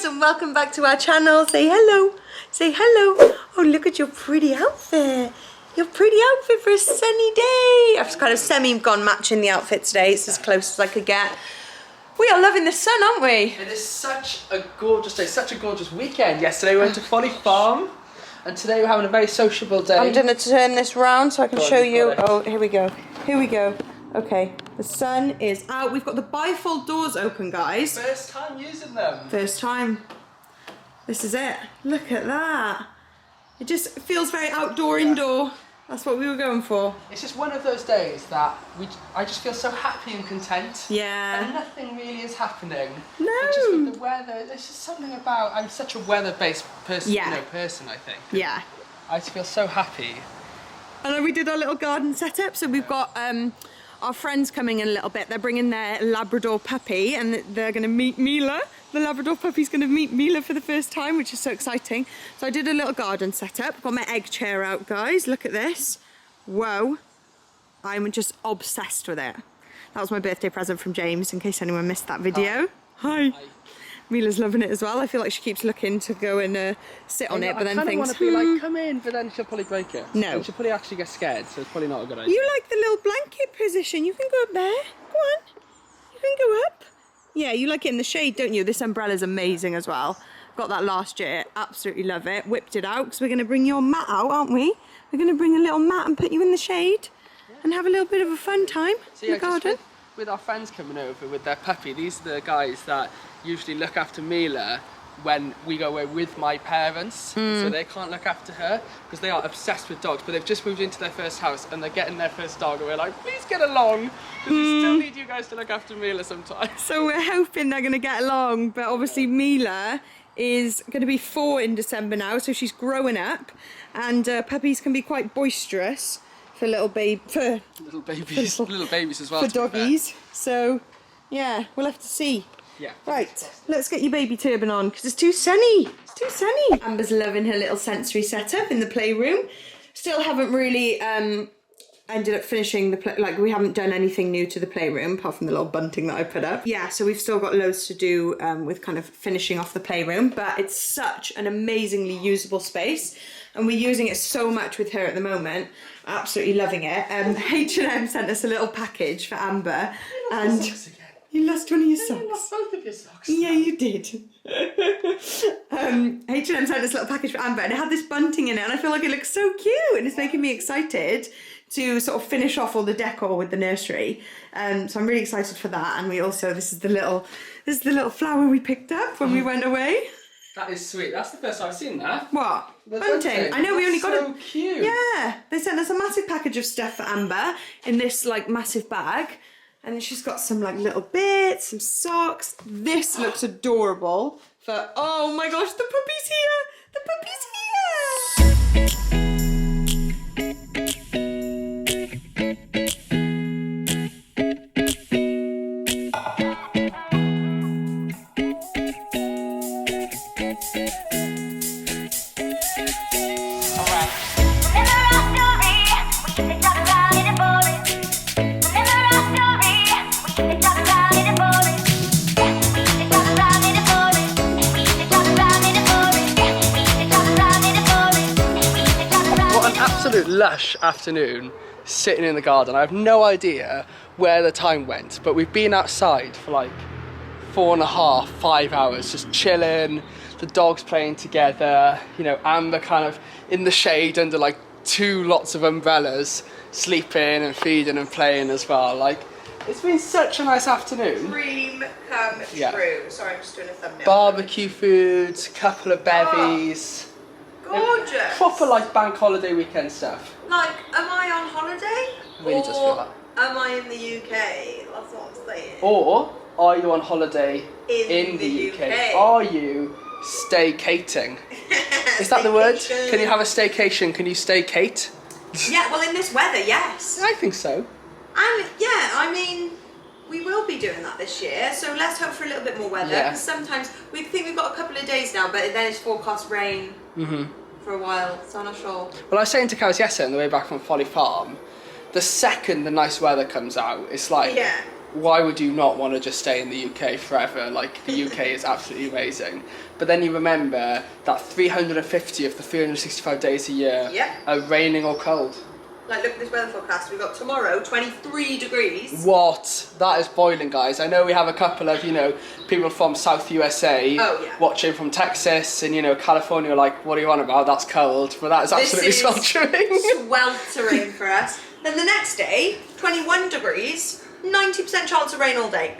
and welcome back to our channel. Say hello. Say hello. Oh, look at your pretty outfit. Your pretty outfit for a sunny day. I've kind of semi-gone matching the outfit today. It's as close as I could get. We are loving the sun, aren't we? It is such a gorgeous day, such a gorgeous weekend. Yesterday we went to Folly Farm, and today we're having a very sociable day. I'm going to turn this round so I can show you. Oh, here we go. Here we go. Okay, the sun is out. We've got the bifold doors open, guys. First time using them. First time. This is it. Look at that. It just feels very outdoor, indoor. That's what we were going for. It's just one of those days that I just feel so happy and content. Yeah. And nothing really is happening. No. But just with the weather, there's just something about, I'm such a weather-based person, person, I think. Yeah. I just feel so happy. And then we did our little garden setup, so we've got our friends coming in a little bit. They're bringing their Labrador puppy and they're going to meet Mila. The Labrador puppy's going to meet Mila for the first time, which is so exciting. So I did a little garden setup. Got my egg chair out, guys. Look at this. Whoa. I'm just obsessed with it. That was my birthday present from James, in case anyone missed that video. Hi. Hi. Mila's loving it as well. I feel like she keeps looking to go and sit on it, but then thinks, I kind of want to be like, come in, but then she'll probably break it. No. And she'll probably actually get scared, so it's probably not a good idea. You like the little blanket position. You can go up there. Go on. You can go up. Yeah, you like it in the shade, don't you? This umbrella's amazing as well. Got that last year. Absolutely love it. Whipped it out because we're going to bring your mat out, aren't we? We're going to bring a little mat and put you in the shade and have a little bit of a fun time in the garden. With our friends coming over with their puppy, these are the guys that usually look after Mila when we go away with my parents, so they can't look after her because they are obsessed with dogs, but they've just moved into their first house and they're getting their first dog and we're like, please get along because we still need you guys to look after Mila sometimes. So we're hoping they're going to get along, but obviously Mila is going to be 4 in December now, so she's growing up, and puppies can be quite boisterous for little babies as well, for doggies. So yeah, we'll have to see. Yeah. Right, let's get your baby turban on because it's too sunny. It's too sunny. Amber's loving her little sensory setup in the playroom. Still haven't really ended up finishing the we haven't done anything new to the playroom apart from the little bunting that I put up. Yeah, so we've still got loads to do with kind of finishing off the playroom, but it's such an amazingly usable space and we're using it so much with her at the moment. Absolutely loving it. H&M sent us a little package for Amber and you lost one of your socks. You lost both of your socks. Yeah, you did. H&M sent us a little package for Amber and it had this bunting in it and I feel like it looks so cute and it's making me excited to sort of finish off all the decor with the nursery. So I'm really excited for that. And we also, this is the little flower we picked up when we went away. That is sweet. That's the first time I've seen that. What? The bunting. I know, we only got it. So cute. Yeah. They sent us a massive package of stuff for Amber in this like massive bag. And then she's got some like little bits, some socks. This looks adorable for, oh my gosh, the puppy's here. The puppy's here. Absolute lush afternoon sitting in the garden. I have no idea where the time went, but we've been outside for like 4.5, 5 hours just chilling, the dogs playing together, you know, Amber kind of in the shade under like 2 lots of umbrellas, sleeping and feeding and playing as well. Like, it's been such a nice afternoon. Dream come true. Sorry, I'm just doing a thumbnail. Barbecue foods, couple of bevies. Gorgeous. Proper like bank holiday weekend stuff. Like, am I on holiday? Really just feel that. Am I in the UK? That's what I'm saying. Or are you on holiday in the UK? Are you staycating? Is that the word? Can you have a staycation? Can you staycate? Yeah, well in this weather, yes. I think so. And yeah, I mean, we will be doing that this year, so let's hope for a little bit more weather. Because sometimes we think we've got a couple of days now, but then it's forecast rain for a while, so I'm not sure. Well, I was saying to Carys yesterday on the way back from Folly Farm, the second the nice weather comes out, it's like why would you not want to just stay in the UK forever? Like, the UK is absolutely amazing. But then you remember that 350 of the 365 days a year are raining or cold. Like, look at this weather forecast. We've got tomorrow, 23 degrees. What? That is boiling, guys. I know we have a couple of, you know, people from South USA watching from Texas and, you know, California, like, what are you on about? That's cold. But that is absolutely sweltering. Sweltering for us. Then the next day, 21 degrees, 90% chance of rain all day.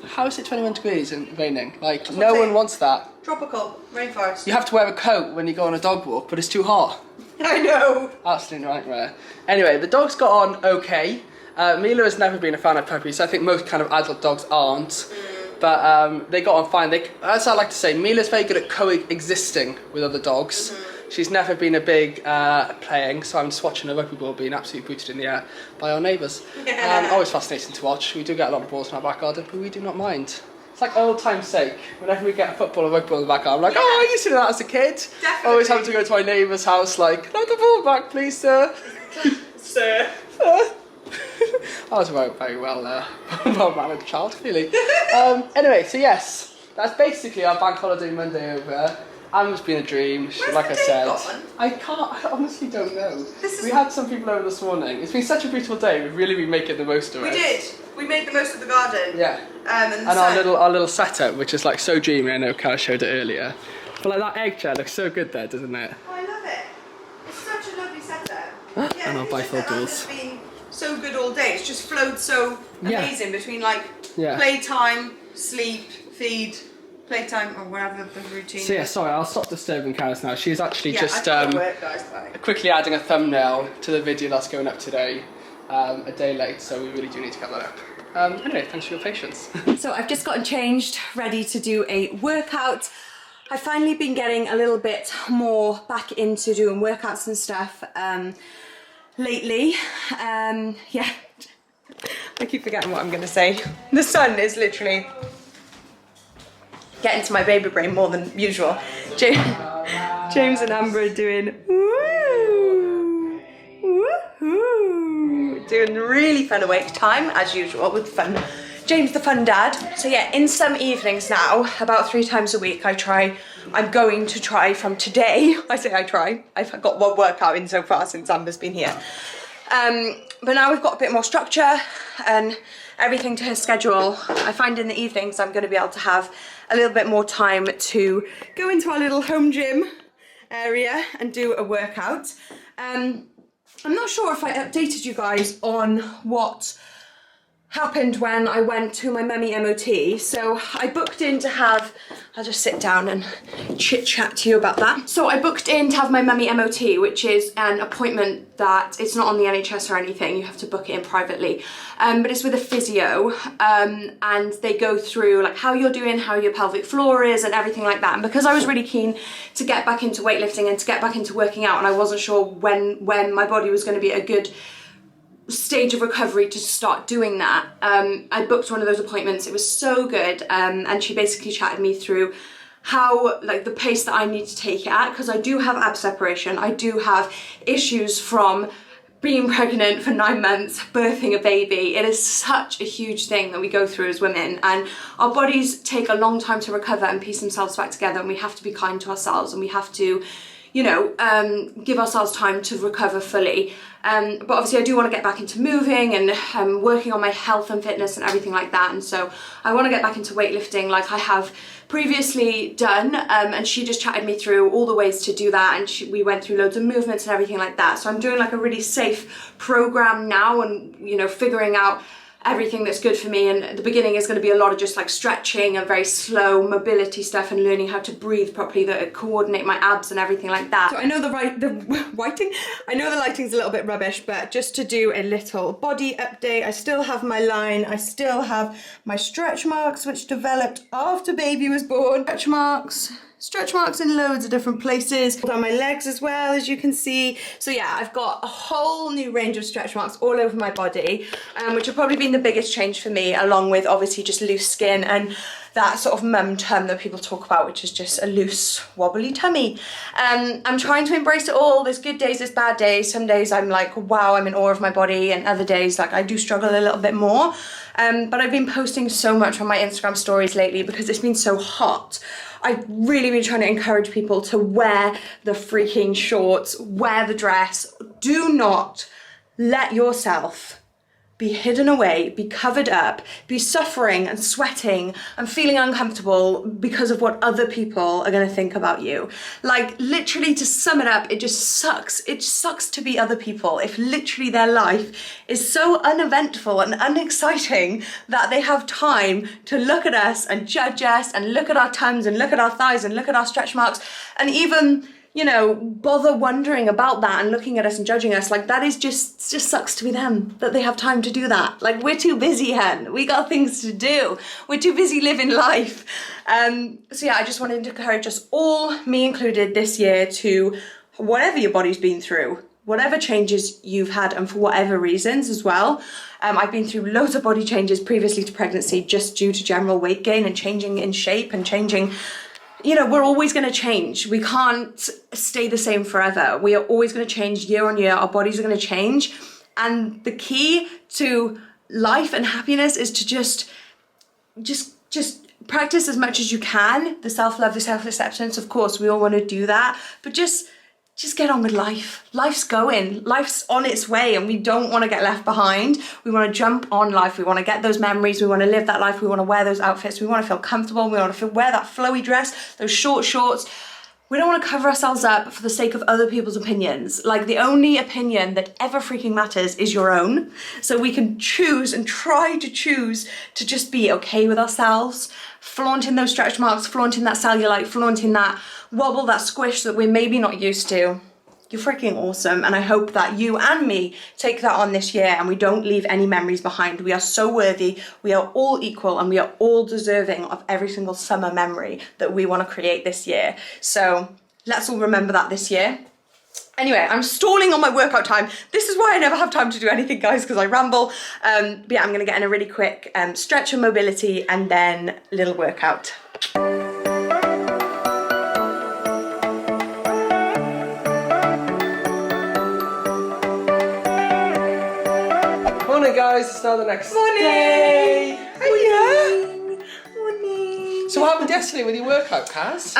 How is it 21 degrees and raining? Like, no one wants that. Tropical, rainforest. You have to wear a coat when you go on a dog walk, but it's too hot. I know. Absolute nightmare. Anyway, the dogs got on okay. Mila has never been a fan of puppies. I think most kind of adult dogs aren't. But they got on fine. As I like to say, Mila's very good at coexisting with other dogs. She's never been a big playing, so I'm just watching a rugby ball being absolutely booted in the air by our neighbours. Always fascinating to watch. We do get a lot of balls in our back garden, but we do not mind. It's like old time's sake. Whenever we get a football or rugby ball in the back garden, I'm like, oh, I used to do that as a kid. Definitely. Always having to go to my neighbour's house, like, can I have the ball back, please, sir? Sir. I was a very well mannered child, clearly. Anyway, so yes, that's basically our bank holiday Monday over. Amber's been a dream, like I said. I honestly don't know. We had some people over this morning. It's been such a beautiful day. We've really been making the most of it. We did. We made the most of the garden. Yeah. And our little setup, which is like so dreamy. I know Cara showed it earlier. But like that egg chair looks so good there, doesn't it? Oh, I love it. It's such a lovely setup. And our bifocals. It's been so good all day. It's just flowed so amazing between like playtime, sleep, feed, playtime, or whatever the routine. So yeah, sorry, I'll stop disturbing Caris now. She's actually just work, guys, bye. quickly adding a thumbnail to the video that's going up today, a day late, so we really do need to get that up. Anyway, thanks for your patience. So I've just gotten changed, ready to do a workout. I've finally been getting a little bit more back into doing workouts and stuff lately. Yeah, I keep forgetting what I'm going to say. The sun is literally getting to my baby brain more than usual. James and Amber are doing woo, woohoo, doing really fun awake time as usual with fun. James the fun dad. So yeah, in some evenings now, about 3 times a week, I'm going to try from today. I say I try. I've got one workout in so far since Amber's been here. But now we've got a bit more structure and everything to her schedule. I find in the evenings I'm going to be able to have a little bit more time to go into our little home gym area and do a workout. I'm not sure if I updated you guys on what happened when I went to my mummy MOT. So I booked in to have, I'll just sit down and chit chat to you about that. So I booked in to have my mummy MOT, which is an appointment that it's not on the NHS or anything, you have to book it in privately. But it's with a physio, and they go through like how you're doing, how your pelvic floor is and everything like that. And because I was really keen to get back into weightlifting and to get back into working out, and I wasn't sure when my body was going to be at a good stage of recovery to start doing that, I booked one of those appointments. It was so good, and she basically chatted me through how, like, the pace that I need to take it at, because I do have ab separation, I do have issues from being pregnant for 9 months, birthing a baby. It is such a huge thing that we go through as women, and our bodies take a long time to recover and piece themselves back together, and we have to be kind to ourselves, and we have to, you know, give ourselves time to recover fully. But obviously I do want to get back into moving and working on my health and fitness and everything like that, and so I want to get back into weightlifting like I have previously done, and she just chatted me through all the ways to do that, and we went through loads of movements and everything like that. So I'm doing like a really safe program now, and, you know, figuring out everything that's good for me. And at the beginning is going to be a lot of just like stretching and very slow mobility stuff and learning how to breathe properly, that coordinate my abs and everything like that. So I know I know the lighting's a little bit rubbish, but just to do a little body update, I still have my line, I still have my stretch marks which developed after baby was born. Stretch marks in loads of different places. Down my legs as well, as you can see. So yeah, I've got a whole new range of stretch marks all over my body, which have probably been the biggest change for me, along with obviously just loose skin and that sort of mum term that people talk about, which is just a loose, wobbly tummy. I'm trying to embrace it all. There's good days, there's bad days. Some days I'm like, wow, I'm in awe of my body, and other days like I do struggle a little bit more. But I've been posting so much on my Instagram stories lately because it's been so hot. I've really been trying to encourage people to wear the freaking shorts, wear the dress. Do not let yourself be hidden away, be covered up, be suffering and sweating and feeling uncomfortable because of what other people are going to think about you. Like, literally, to sum it up, it just sucks. It sucks to be other people if literally their life is so uneventful and unexciting that they have time to look at us and judge us and look at our tums and look at our thighs and look at our stretch marks and even, you know, bother wondering about that and looking at us and judging us. Like, that is just sucks to be them, that they have time to do that. Like, we're too busy, hun. We got things to do. We're too busy living life. So yeah, I just wanted to encourage us all, me included, this year to, whatever your body's been through, whatever changes you've had, and for whatever reasons as well. I've been through loads of body changes previously to pregnancy just due to general weight gain and changing in shape and changing. You know, we're always going to change. We can't stay the same forever. We are always going to change year on year. Our bodies are going to change. And the key to life and happiness is to just practice as much as you can. The self-love, the self-acceptance, of course, we all want to do that. But just get on with life. Life's going. Life's on its way, and we don't want to get left behind. We want to jump on life. We want to get those memories. We want to live that life. We want to wear those outfits. We want to feel comfortable. We want to wear that flowy dress, those short shorts. We don't want to cover ourselves up for the sake of other people's opinions. Like, the only opinion that ever freaking matters is your own. So we can choose and try to choose to just be okay with ourselves, flaunting those stretch marks, flaunting that cellulite, flaunting that wobble, that squish that we're maybe not used to. You're freaking awesome, and I hope that you and me take that on this year and we don't leave any memories behind. We are so worthy, we are all equal, and we are all deserving of every single summer memory that we want to create this year. So let's all remember that this year. Anyway, I'm stalling on my workout time. This is why I never have time to do anything, guys, because I ramble. But yeah, I'm going to get in a really quick stretch and mobility and then a little workout. Morning, guys. It's now the next day. Morning. So what happened yesterday with your workout, Kaz?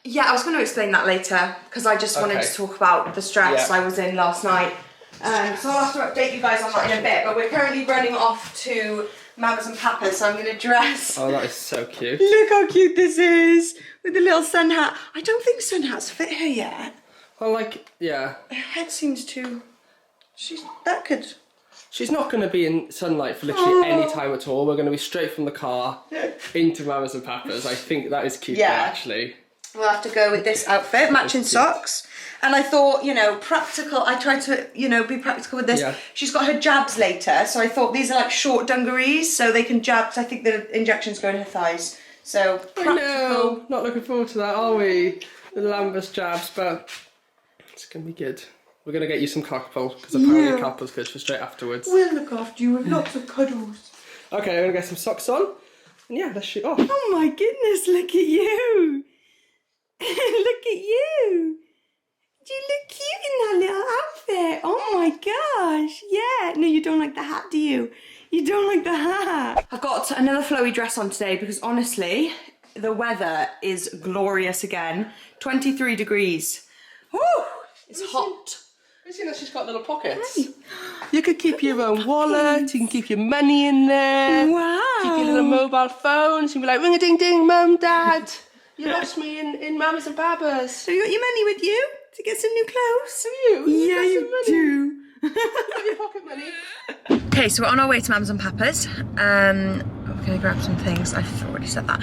Yeah, I was going to explain that later because I just wanted to talk about the stress I was in last night. So I'll have to update you guys on that in a bit, but we're currently running off to Mamas and Papas, so I'm going to dress. Oh, that is so cute. Look how cute this is with the little sun hat. I don't think sun hats fit her yet. Well, like, yeah. Her head seems to... that could... She's not going to be in sunlight for literally any time at all. We're going to be straight from the car into Mamas and Papas. I think that is cute, actually. We'll have to go with this outfit, matching socks. And I thought, you know, practical. I tried to, you know, be practical with this. Yeah. She's got her jabs later, so I thought these are like short dungarees, so they can jab, because I think the injections go in her thighs. So, practical. I know. Not looking forward to that, are we? The Lambus jabs, but it's going to be good. We're going to get you some cockpole, because apparently cockpole's good for straight afterwards. We'll look after you with lots of cuddles. Okay, I'm going to get some socks on. And yeah, let's shoot off. Oh my goodness, look at you. Look at you. You look cute in that little outfit. Oh my gosh. Yeah. No, you don't like the hat, do you? You don't like the hat. I've got another flowy dress on today because honestly, the weather is glorious again. 23 degrees. Woo! It's hot. Have you seen that she's got little pockets? Hey. You could keep your own wallet, you can keep your money in there. Wow. Keep your little mobile phones, you can be like, ring-a-ding-ding, mum, dad. You lost me in Mamas and Papas. So you got your money with you to get some new clothes? Have you? Yeah, you do. You have your pocket money. Okay, so we're on our way to Mamas and Papas. We're going to grab some things. I've already said that.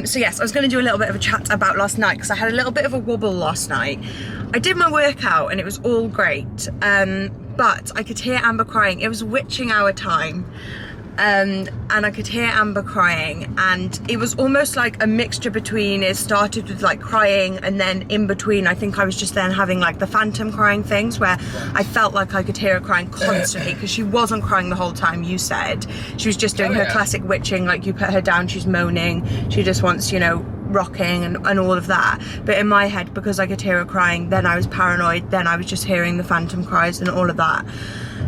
So yes, I was going to do a little bit of a chat about last night because I had a little bit of a wobble last night. I did my workout and it was all great, but I could hear Amber crying. It was witching hour time. and I could hear Amber crying, and it was almost like a mixture between, it started with like crying, and then in between I think I was just then having like the phantom crying things where I felt like I could hear her crying constantly, because she wasn't crying the whole time. You said she was just doing her classic witching, like you put her down, she's moaning, she just wants, you know, rocking and all of that. But in my head, because I could hear her crying, then I was paranoid, then I was just hearing the phantom cries and all of that.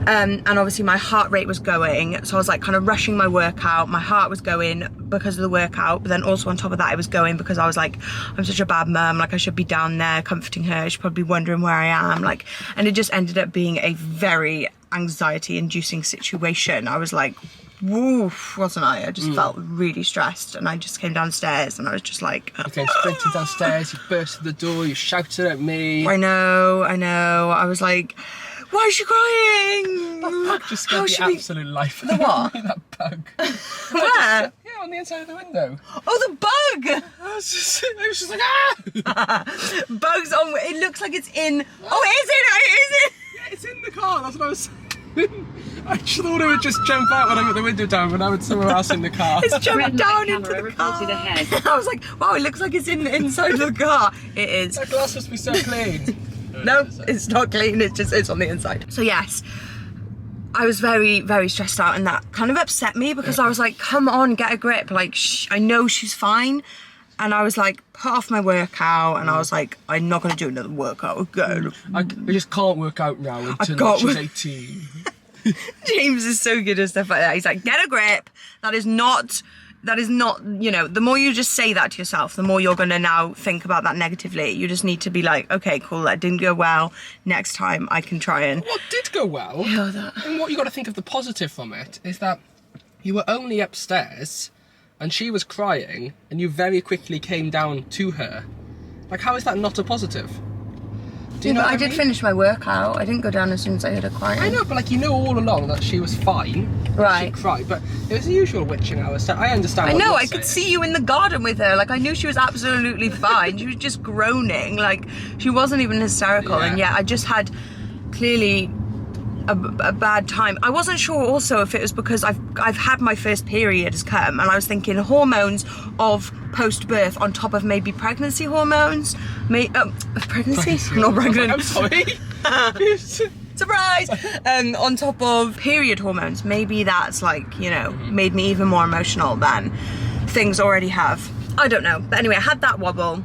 And obviously my heart rate was going, so I was like kind of rushing my workout. My heart was going because of the workout, but then also on top of that, I was going because I was like, I'm such a bad mum, like I should be down there comforting her, she's probably wondering where I am, like, and it just ended up being a very anxiety inducing situation. I was like, woof, wasn't I? I just felt really stressed, and I just came downstairs and I was just like, you came sprinting downstairs, you burst through the door, you shouted at me. I know, I was like, why is she crying? That bug just scared the absolute life out of what? me, that bug. Where? Yeah, on the inside of the window. Oh, the bug! I was just like, ah! Bugs on, it looks like it's in, oh, it is in. Yeah, it's in the car, that's what I was saying. I just thought it would just jump out when I got the window down, when I was somewhere else in the car. It's jumped down into the car. I was like, wow, it looks like it's in the inside of the car. It is. That glass must be so clean. No, it's not clean, it's on the inside. So yes, I was very, very stressed out, and that kind of upset me, because I was like, come on, get a grip, like, I know she's fine. And I was like, put off my workout, and I was like, I'm not going to do another workout again. I just can't work out now until she's 18. James is so good at stuff like that. He's like, get a grip. That is not, you know, the more you just say that to yourself, the more you're going to now think about that negatively. You just need to be like, okay, cool, that didn't go well. Next time I can try and... What did go well, and what you got to think of the positive from it, is that you were only upstairs and she was crying and you very quickly came down to her. Like, how is that not a positive? Do you know what I did finish my workout. I didn't go down as soon as I heard her crying. I know, but like, you know all along that she was fine. Right. She cried, but it was the usual witching hours, so I understand. I know, I could see you in the garden with her. Like, I knew she was absolutely fine. She was just groaning. Like, she wasn't even hysterical. And yet I just had clearly a bad time. I wasn't sure also if it was because I've had my first period has come, and I was thinking hormones of post-birth on top of maybe pregnancy hormones. Pregnancy? I'm not pregnant. I'm sorry. Surprise! On top of period hormones. Maybe that's like, you know, made me even more emotional than things already have. I don't know. But anyway, I had that wobble.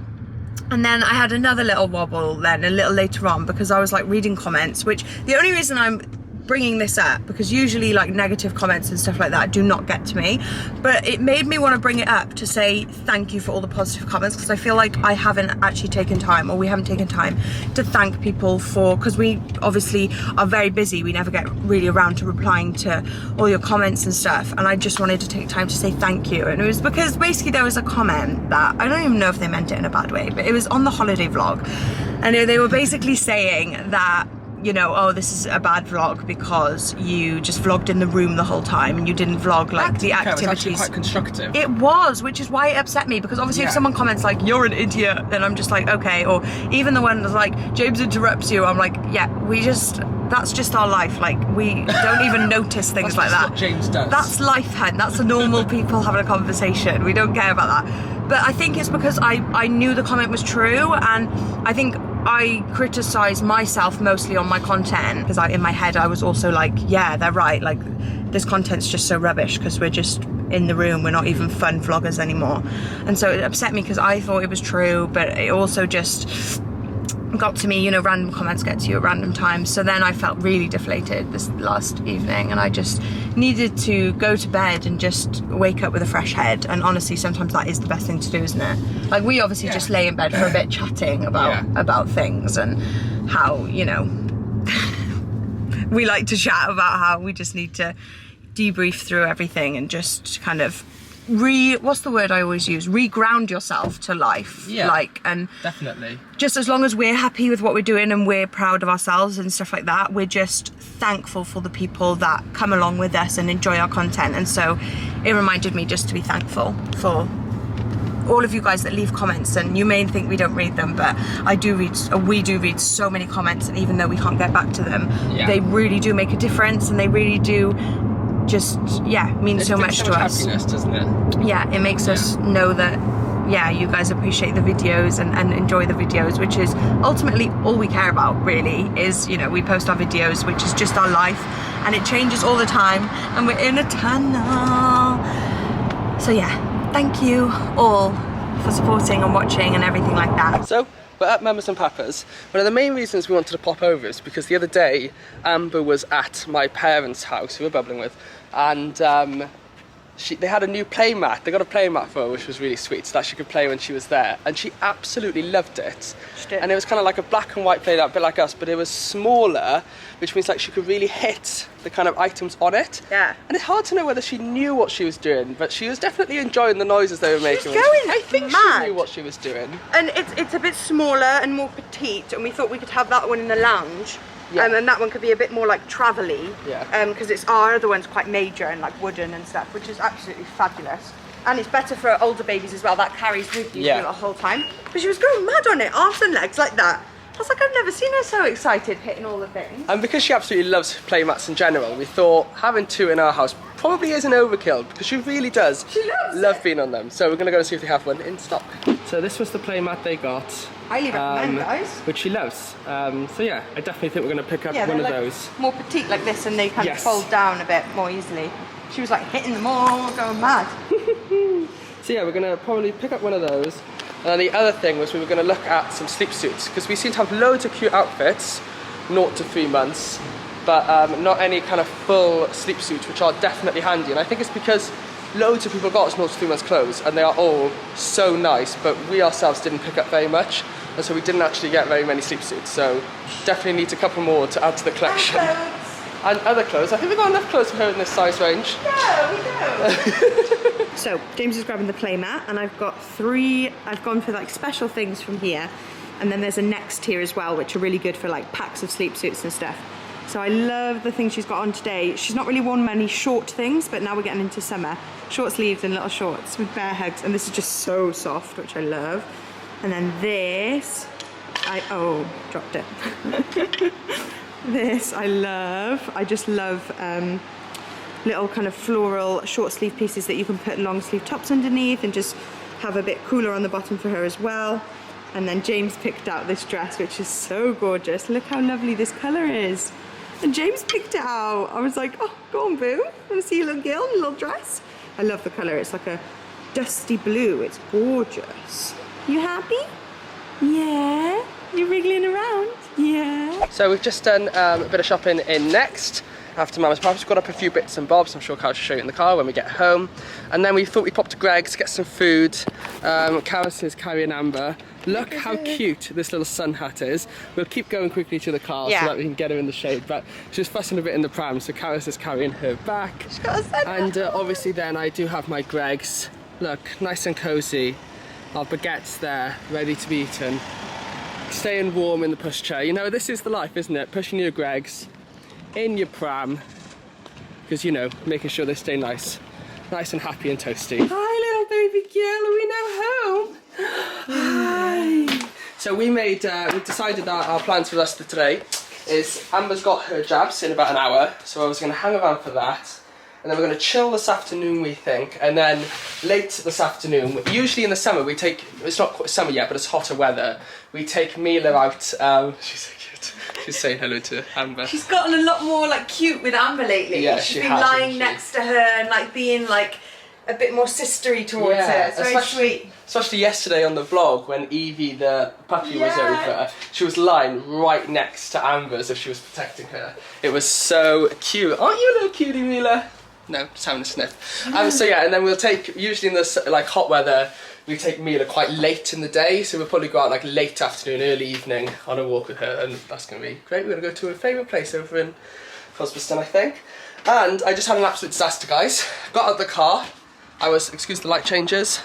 And then I had another little wobble then a little later on, because I was like reading comments, which the only reason I'm bringing this up, because usually like negative comments and stuff like that do not get to me, but it made me want to bring it up to say thank you for all the positive comments, because I feel like I haven't actually taken time, or we haven't taken time to thank people for, because we obviously are very busy, we never get really around to replying to all your comments and stuff, and I just wanted to take time to say thank you. And it was because basically there was a comment that, I don't even know if they meant it in a bad way, but it was on the holiday vlog, and they were basically saying that, you know, oh, this is a bad vlog because you just vlogged in the room the whole time and you didn't vlog like the activities. It was actually quite constructive. It was, which is why it upset me, because obviously if someone comments like, you're an idiot, then I'm just like, okay. Or even the one that's like, James interrupts you, I'm like, yeah, that's just our life. Like, we don't even notice things like that. That's what James does. That's life, hun. That's the normal people having a conversation. We don't care about that. But I think it's because I knew the comment was true, and I think I criticise myself mostly on my content, because in my head I was also like, yeah, they're right, like this content's just so rubbish because we're just in the room, we're not even fun vloggers anymore. And so it upset me because I thought it was true, but it also just got to me, you know, random comments get to you at random times. So then I felt really deflated this last evening, and I just needed to go to bed and just wake up with a fresh head. And honestly, sometimes that is the best thing to do, isn't it? Like, we obviously just lay in bed for a bit chatting about things, and how, you know, we like to chat about how we just need to debrief through everything and just kind of what's the word I always use? Reground yourself to life. Yeah, like, and definitely. Just as long as we're happy with what we're doing and we're proud of ourselves and stuff like that, we're just thankful for the people that come along with us and enjoy our content. And so it reminded me just to be thankful for all of you guys that leave comments. And you may think we don't read them, but we do read so many comments, and even though we can't get back to them, they really do make a difference, and they really do just, yeah, means so much to us. Happiness, doesn't it? Yeah, it makes us know that, yeah, you guys appreciate the videos and enjoy the videos, which is ultimately all we care about, really, is, you know, we post our videos, which is just our life, and it changes all the time, and we're in a tunnel. So yeah, thank you all for supporting and watching and everything like that. So, we're at Mamas and Papas. One of the main reasons we wanted to pop over is because the other day, Amber was at my parents' house, who we're bubbling with, and they had a new play mat. They got a play mat for her, which was really sweet, so that she could play when she was there. And she absolutely loved it. She did. And it was kind of like a black and white play mat, a bit like us, but it was smaller, which means like she could really hit the kind of items on it. Yeah. And it's hard to know whether she knew what she was doing, but she was definitely enjoying the noises they were making. She was going I think mad. she knew what she was doing. And it's a bit smaller and more petite, and we thought we could have that one in the lounge. Yeah. And that one could be a bit more like travel-y, Yeah. because our other one's quite major and like wooden and stuff, which is absolutely fabulous. And it's better for older babies as well. That carries with you the whole time. But she was going mad on it, arms and legs like that. I was like, I've never seen her so excited hitting all the things. And because she absolutely loves play mats in general, we thought having two in our house probably is an overkill, because she really does love being on them. So we're going to go and see if they have one in stock. So this was the play mat they got. Highly recommend, guys. Which she loves. So yeah, I definitely think we're going to pick up one of those. More petite like this, and they kind of fold down a bit more easily. She was like hitting them all, going mad. So yeah, we're going to probably pick up one of those. And then the other thing was we were going to look at some sleep suits, because we seem to have loads of cute outfits, 0 to 3 months, but not any kind of full sleep suits, which are definitely handy. And I think it's because loads of people got 0 to 3 months clothes, and they are all so nice, but we ourselves didn't pick up very much, and so we didn't actually get very many sleep suits. So definitely need a couple more to add to the collection. And other clothes. I think we've got enough clothes for her in this size range. No, we don't. So James is grabbing the play mat, and I've got 3. I've gone for like special things from here, and then there's a next tier as well, which are really good for like packs of sleep suits and stuff. So I love the thing she's got on today. She's not really worn many short things, but now we're getting into summer. Short sleeves and little shorts with bear hugs, and this is just so soft, which I love. And then this, dropped it. This I love. I just love little kind of floral short sleeve pieces that you can put long sleeve tops underneath and just have a bit cooler on the bottom for her as well. And then James picked out this dress, which is so gorgeous. Look how lovely this colour is. And James picked it out. I was like, oh, go on, boo. Want to see your little girl in a little dress? I love the colour. It's like a dusty blue. It's gorgeous. You happy? Yeah. You're wriggling around? Yeah. So we've just done a bit of shopping in Next. After Mama's Papa's, we've got up a few bits and bobs. I'm sure Carys will show you in the car when we get home. And then we thought we'd pop to Greg's to get some food. Carys is carrying Amber. Look how cute this little sun hat is. We'll keep going quickly to the car so that we can get her in the shade. But she's fussing a bit in the pram, so Carys is carrying her back. She's got a sun hat. And obviously then I do have my Greg's. Look, nice and cosy. Our baguettes there, ready to be eaten. Staying warm in the pushchair. You know, this is the life, isn't it? Pushing your Greg's in your pram, because, you know, making sure they stay nice and happy and toasty. Hi, little baby girl, are we now home? Hi. So we decided that our plans for the rest of today is Amber's got her jabs in about an hour, so I was going to hang around for that. And then we're going to chill this afternoon, we think, and then late this afternoon, usually in the summer we take, it's not quite summer yet, but it's hotter weather, we take Mila out, she's so cute, she's saying hello to Amber. She's gotten a lot more like cute with Amber lately. Yeah, she's been lying next to her and like being like a bit more sistery towards her. It's very sweet. Especially yesterday on the vlog when Evie the puppy was over, she was lying right next to Amber as if she was protecting her. It was so cute. Aren't you a little cutie, Mila? No, just having a sniff. So yeah, and then we'll take, usually in this like hot weather, we take Mila quite late in the day, so we'll probably go out like late afternoon, early evening on a walk with her, and that's going to be great. We're going to go to her favourite place over in Crosbyston, I think. And I just had an absolute disaster, guys. Got out of the car, I was, excuse the light changes,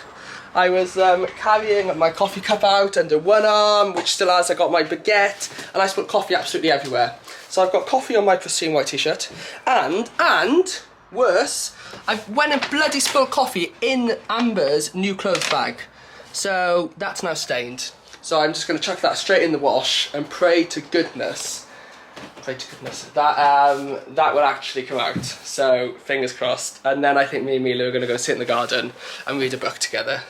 I was carrying my coffee cup out under one arm, which still has, I got my baguette, and I spilled coffee absolutely everywhere. So I've got coffee on my pristine white t-shirt, and worse, I went and bloody spilled coffee in Amber's new clothes bag. So that's now stained. So I'm just going to chuck that straight in the wash and pray to goodness pray to goodness, that will actually come out. So fingers crossed. And then I think me and Mila are going to go sit in the garden and read a book together.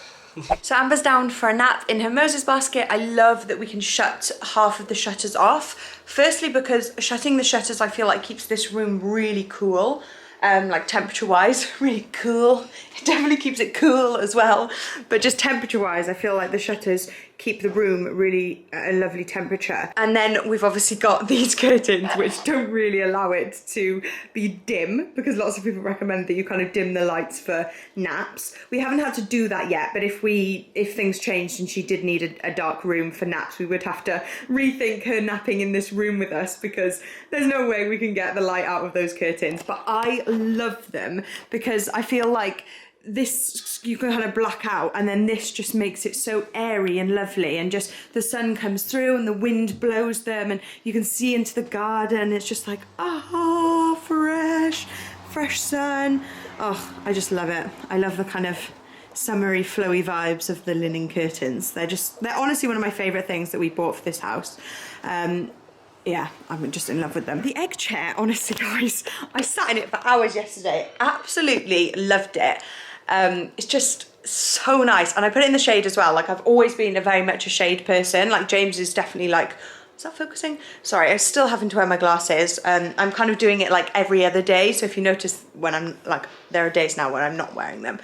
So Amber's down for a nap in her Moses basket. I love that we can shut half of the shutters off. Firstly, because shutting the shutters, I feel like keeps this room really cool. Like temperature wise, really cool. It definitely keeps it cool as well. But just temperature wise, I feel like the shutters keep the room really at a lovely temperature. And then we've obviously got these curtains which don't really allow it to be dim, because lots of people recommend that you kind of dim the lights for naps. We haven't had to do that yet, but if things changed and she did need a dark room for naps, we would have to rethink her napping in this room with us, because there's no way we can get the light out of those curtains. But I love them because I feel like this you can kind of black out, and then this just makes it so airy and lovely, and just the sun comes through and the wind blows them and you can see into the garden. It's just like, ah, fresh sun. Oh, I just love it. I love the kind of summery flowy vibes of the linen curtains. They're honestly one of my favorite things that we bought for this house. Yeah, I'm just in love with them. The egg chair, honestly guys, I sat in it for hours yesterday. Absolutely loved it. It's just so nice, and I put it in the shade as well. Like, I've always been very much a shade person. Like, James is definitely like, is that focusing? Sorry, I'm still having to wear my glasses. I'm kind of doing it like every other day. So if you notice when I'm like, there are days now when I'm not wearing them.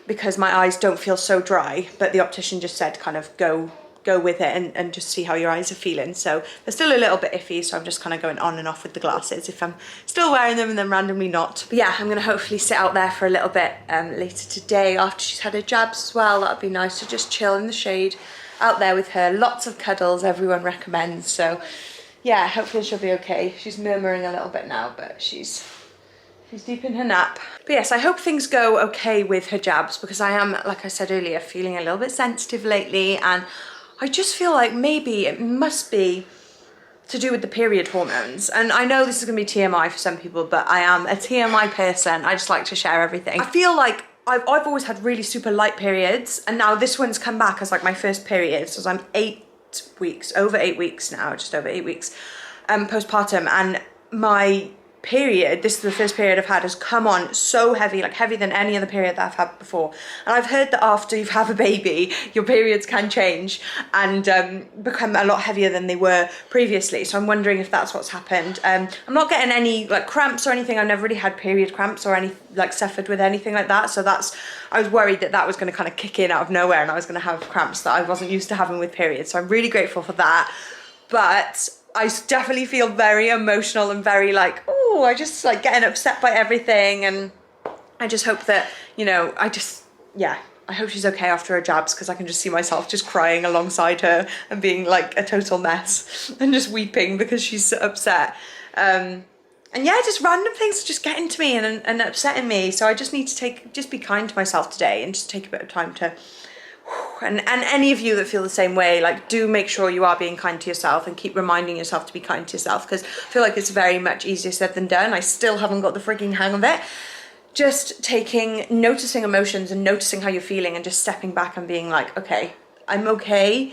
Because my eyes don't feel so dry, but the optician just said kind of go with it and just see how your eyes are feeling. So they're still a little bit iffy, so I'm just kind of going on and off with the glasses if I'm still wearing them and then randomly not. But yeah, I'm gonna hopefully sit out there for a little bit later today after she's had her jabs as well. That'd be nice to just chill in the shade out there with her. Lots of cuddles, everyone recommends. So yeah, hopefully she'll be okay. She's murmuring a little bit now, but she's deep in her nap. But yes, I hope things go okay with her jabs, because I am, like I said earlier, feeling a little bit sensitive lately, and I just feel like maybe it must be to do with the period hormones. And I know this is gonna be TMI for some people, but I am a TMI person. I just like to share everything. I feel like I've always had really super light periods, and now this one's come back as like my first period. So I'm 8 weeks, over 8 weeks now, just over 8 weeks postpartum, and my period, this is the first period I've had, has come on so heavy, like heavier than any other period that I've had before. And I've heard that after you have a baby, your periods can change and become a lot heavier than they were previously. So I'm wondering if that's what's happened. I'm not getting any like cramps or anything. I've never really had period cramps or any like suffered with anything like that. So I was worried that was going to kind of kick in out of nowhere and I was going to have cramps that I wasn't used to having with periods. So I'm really grateful for that. But I definitely feel very emotional and very like, oh, I just like getting upset by everything. And I just hope that, you know, I hope she's okay after her jabs, because I can just see myself just crying alongside her and being like a total mess and just weeping because she's so upset. And yeah, just random things just getting to me and upsetting me. So I just need to just be kind to myself today and just take a bit of time to, and any of you that feel the same way, like, do make sure you are being kind to yourself and keep reminding yourself to be kind to yourself, because I feel like it's very much easier said than done. I still haven't got the freaking hang of it. Just noticing emotions and noticing how you're feeling and just stepping back and being like, okay, I'm okay.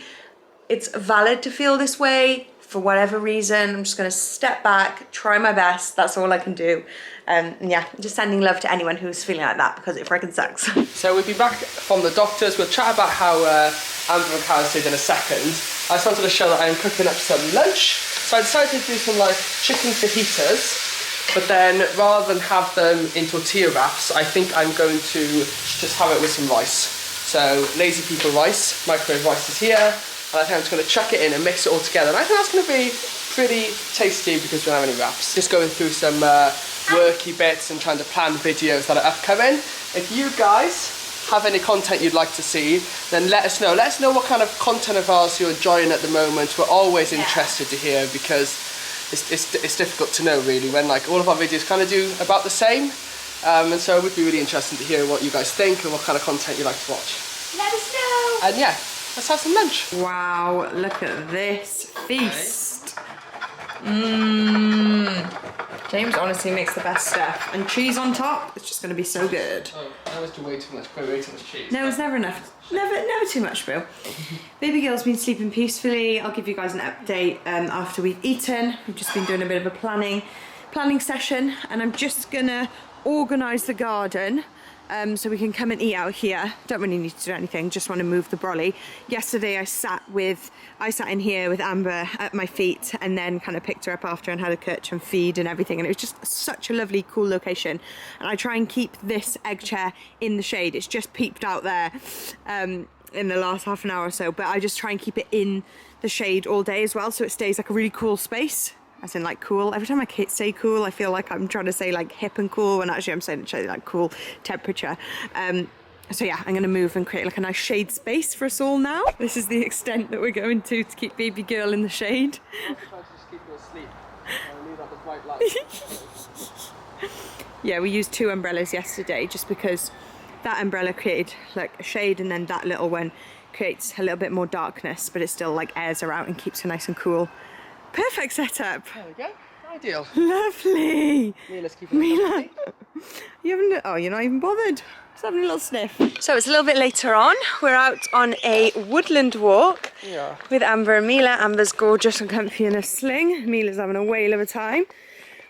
It's valid to feel this way for whatever reason. I'm just gonna step back, try my best. That's all I can do. And yeah, just sending love to anyone who's feeling like that, because it freaking sucks. So we'll be back from the doctors. We'll chat about how Amber and Carys did in a second. I just wanted to show that I am cooking up some lunch. So I decided to do some like chicken fajitas, but then rather than have them in tortilla wraps, I think I'm going to just have it with some rice. So lazy people rice, microwave rice is here. And I think I'm just going to chuck it in and mix it all together. And I think that's going to be pretty tasty because we don't have any wraps. Just going through some worky bits and trying to plan videos that are upcoming. If you guys have any content you'd like to see, then let us know. Let us know what kind of content of ours you're enjoying at the moment. We're always interested to hear, because it's difficult to know really when like all of our videos kind of do about the same. And so it would be really interesting to hear what you guys think and what kind of content you like to watch. Let us know. And yeah, let's have some lunch. Wow, look at this feast. James honestly makes the best stuff. And cheese on top, it's just going to be so good. Oh, that was way too much cheese. No, it's never enough. Never too much, Bill. Baby girl's been sleeping peacefully. I'll give you guys an update after we've eaten. We've just been doing a bit of a planning session, and I'm just gonna organise the garden so we can come and eat out here. Don't really need to do anything, just want to move the brolly. Yesterday I sat in here with Amber at my feet and then kind of picked her up after and had a catch and feed and everything, and it was just such a lovely, cool location. And I try and keep this egg chair in the shade. It's just peeped out there in the last half an hour or so, but I just try and keep it in the shade all day as well, so it stays like a really cool space. As in like cool. Every time I say cool, I feel like I'm trying to say like hip and cool, when actually I'm saying like cool temperature. So yeah, I'm gonna move and create like a nice shade space for us all now. This is the extent that we're going to keep baby girl in the shade. Yeah, we used 2 umbrellas yesterday just because that umbrella created like a shade, and then that little one creates a little bit more darkness, but it still like airs her out and keeps her nice and cool. Perfect setup. There we go. Ideal. Lovely. Mila's keeping Mila, you haven't. Oh, you're not even bothered. Just having a little sniff. So it's a little bit later on. We're out on a woodland walk with Amber and Mila. Amber's gorgeous and comfy in a sling. Mila's having a whale of a time.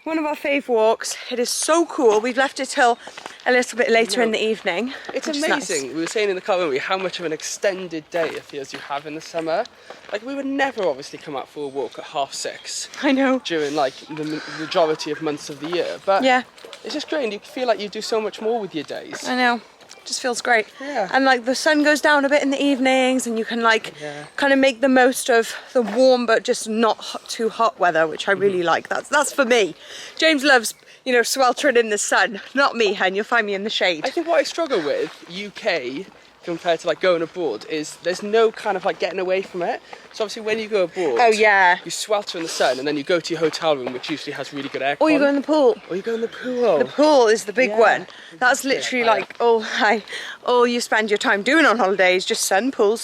One of our fave walks. It is so cool. We've left it till a little bit later in the evening. It's amazing. Nice. We were saying in the car, weren't we, how much of an extended day it feels you have in the summer. Like, we would never obviously come out for a walk at 6:30. I know. During like the majority of months of the year. But yeah, it's just great, and you feel like you do so much more with your days. I know. Just feels great. Yeah. And like the sun goes down a bit in the evenings, and you can like kind of make the most of the warm but just not too hot weather, which I really like. That's for me. James loves, you know, sweltering in the sun. Not me, hen. You'll find me in the shade. I think what I struggle with UK compared to like going abroad is there's no kind of like getting away from it. So obviously when you go abroad, you swelter in the sun, and then you go to your hotel room, which usually has really good aircon. Or you go in the pool. Or you go in the pool. The pool is the big one. That's literally like all you spend your time doing on holidays, just sun, pool.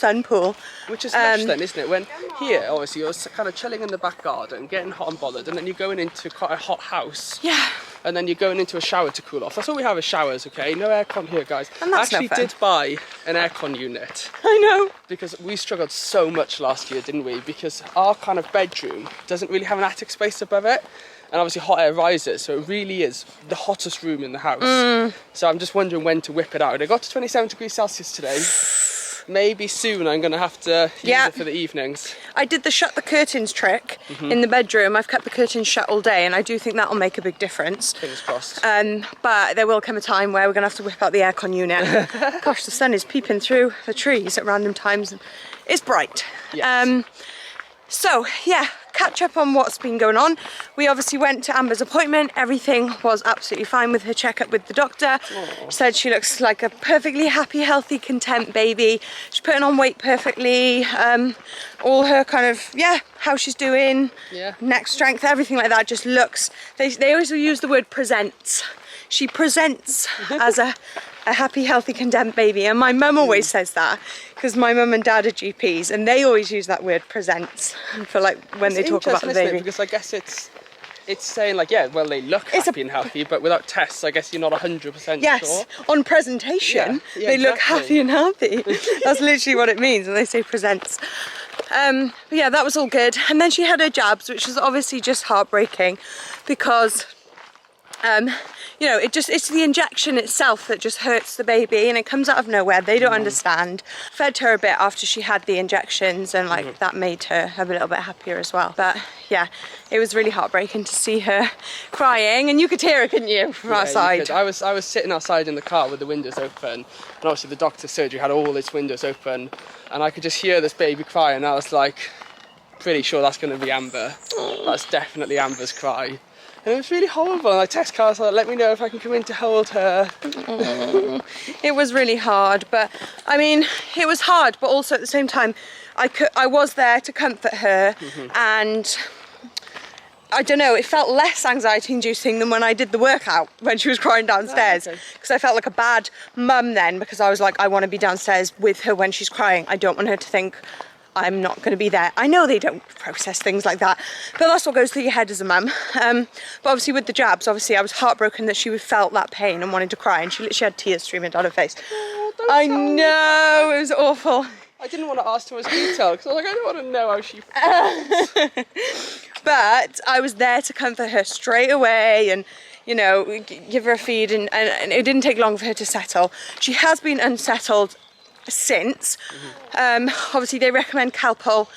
Which is lush then, isn't it? When here, obviously, you're kind of chilling in the back garden, getting hot and bothered, and then you're going into quite a hot house. Yeah. And then you're going into a shower to cool off. That's all we have is showers, okay? No aircon here, guys. And that's I actually did buy an aircon unit. I know. Because we struggled so much last year, didn't we? Because our kind of bedroom doesn't really have an attic space above it. And obviously hot air rises, so it really is the hottest room in the house. So I'm just wondering when to whip it out. It got to 27 degrees Celsius today. Maybe soon I'm going to have to use it for the evenings. I did the shut the curtains trick in the bedroom. I've kept the curtains shut all day, and I do think that'll make a big difference. Fingers crossed. But there will come a time where we're going to have to whip out the aircon unit. Gosh, the sun is peeping through the trees at random times. It's bright. Yes. So yeah, catch up on what's been going on. We obviously went to Amber's appointment. Everything was absolutely fine with her checkup with the doctor. Said she looks like a perfectly happy, healthy, content baby. She's putting on weight perfectly. All her kind of, how she's doing, neck strength, everything like that just looks, they always use the word presents. She presents as a happy, healthy, content baby, and my mum always says that, because my mum and dad are GPs, and they always use that word presents for like when they talk about the baby. Because I guess it's saying like, well, they look happy and healthy, but without tests, I guess you're not 100% sure. Yes, on presentation, they look happy and healthy. That's literally what it means when they say presents. But yeah, that was all good. And then she had her jabs, which was obviously just heartbreaking, because you know, it's the injection itself that just hurts the baby, and it comes out of nowhere. They don't understand. Fed her a bit after she had the injections, and like that made her a little bit happier as well. But yeah, it was really heartbreaking to see her crying, and you could hear her, couldn't you, from outside? I was sitting outside in the car with the windows open, and obviously the doctor's surgery had all its windows open, and I could just hear this baby cry, and I was like, pretty sure that's going to be Amber. That's definitely Amber's cry. And it was really horrible, and I text Carys, like, let me know if I can come in to hold her. It was really hard, but I mean, it was hard, but also at the same time, I was there to comfort her, and I don't know, it felt less anxiety inducing than when I did the workout when she was crying downstairs, because I felt like a bad mum then, because I was like, I want to be downstairs with her when she's crying. I don't want her to think I'm not going to be there. I know they don't process things like that, but that's what goes through your head as a mum. But obviously with the jabs, obviously I was heartbroken that she felt that pain and wanted to cry, and she literally had tears streaming down her face. Oh, I know, it was awful. I didn't want to ask too much detail because I was like, I don't want to know how she feels. But I was there to comfort her straight away and, you know, give her a feed, and it didn't take long for her to settle. She has been unsettled since. Obviously they recommend Calpol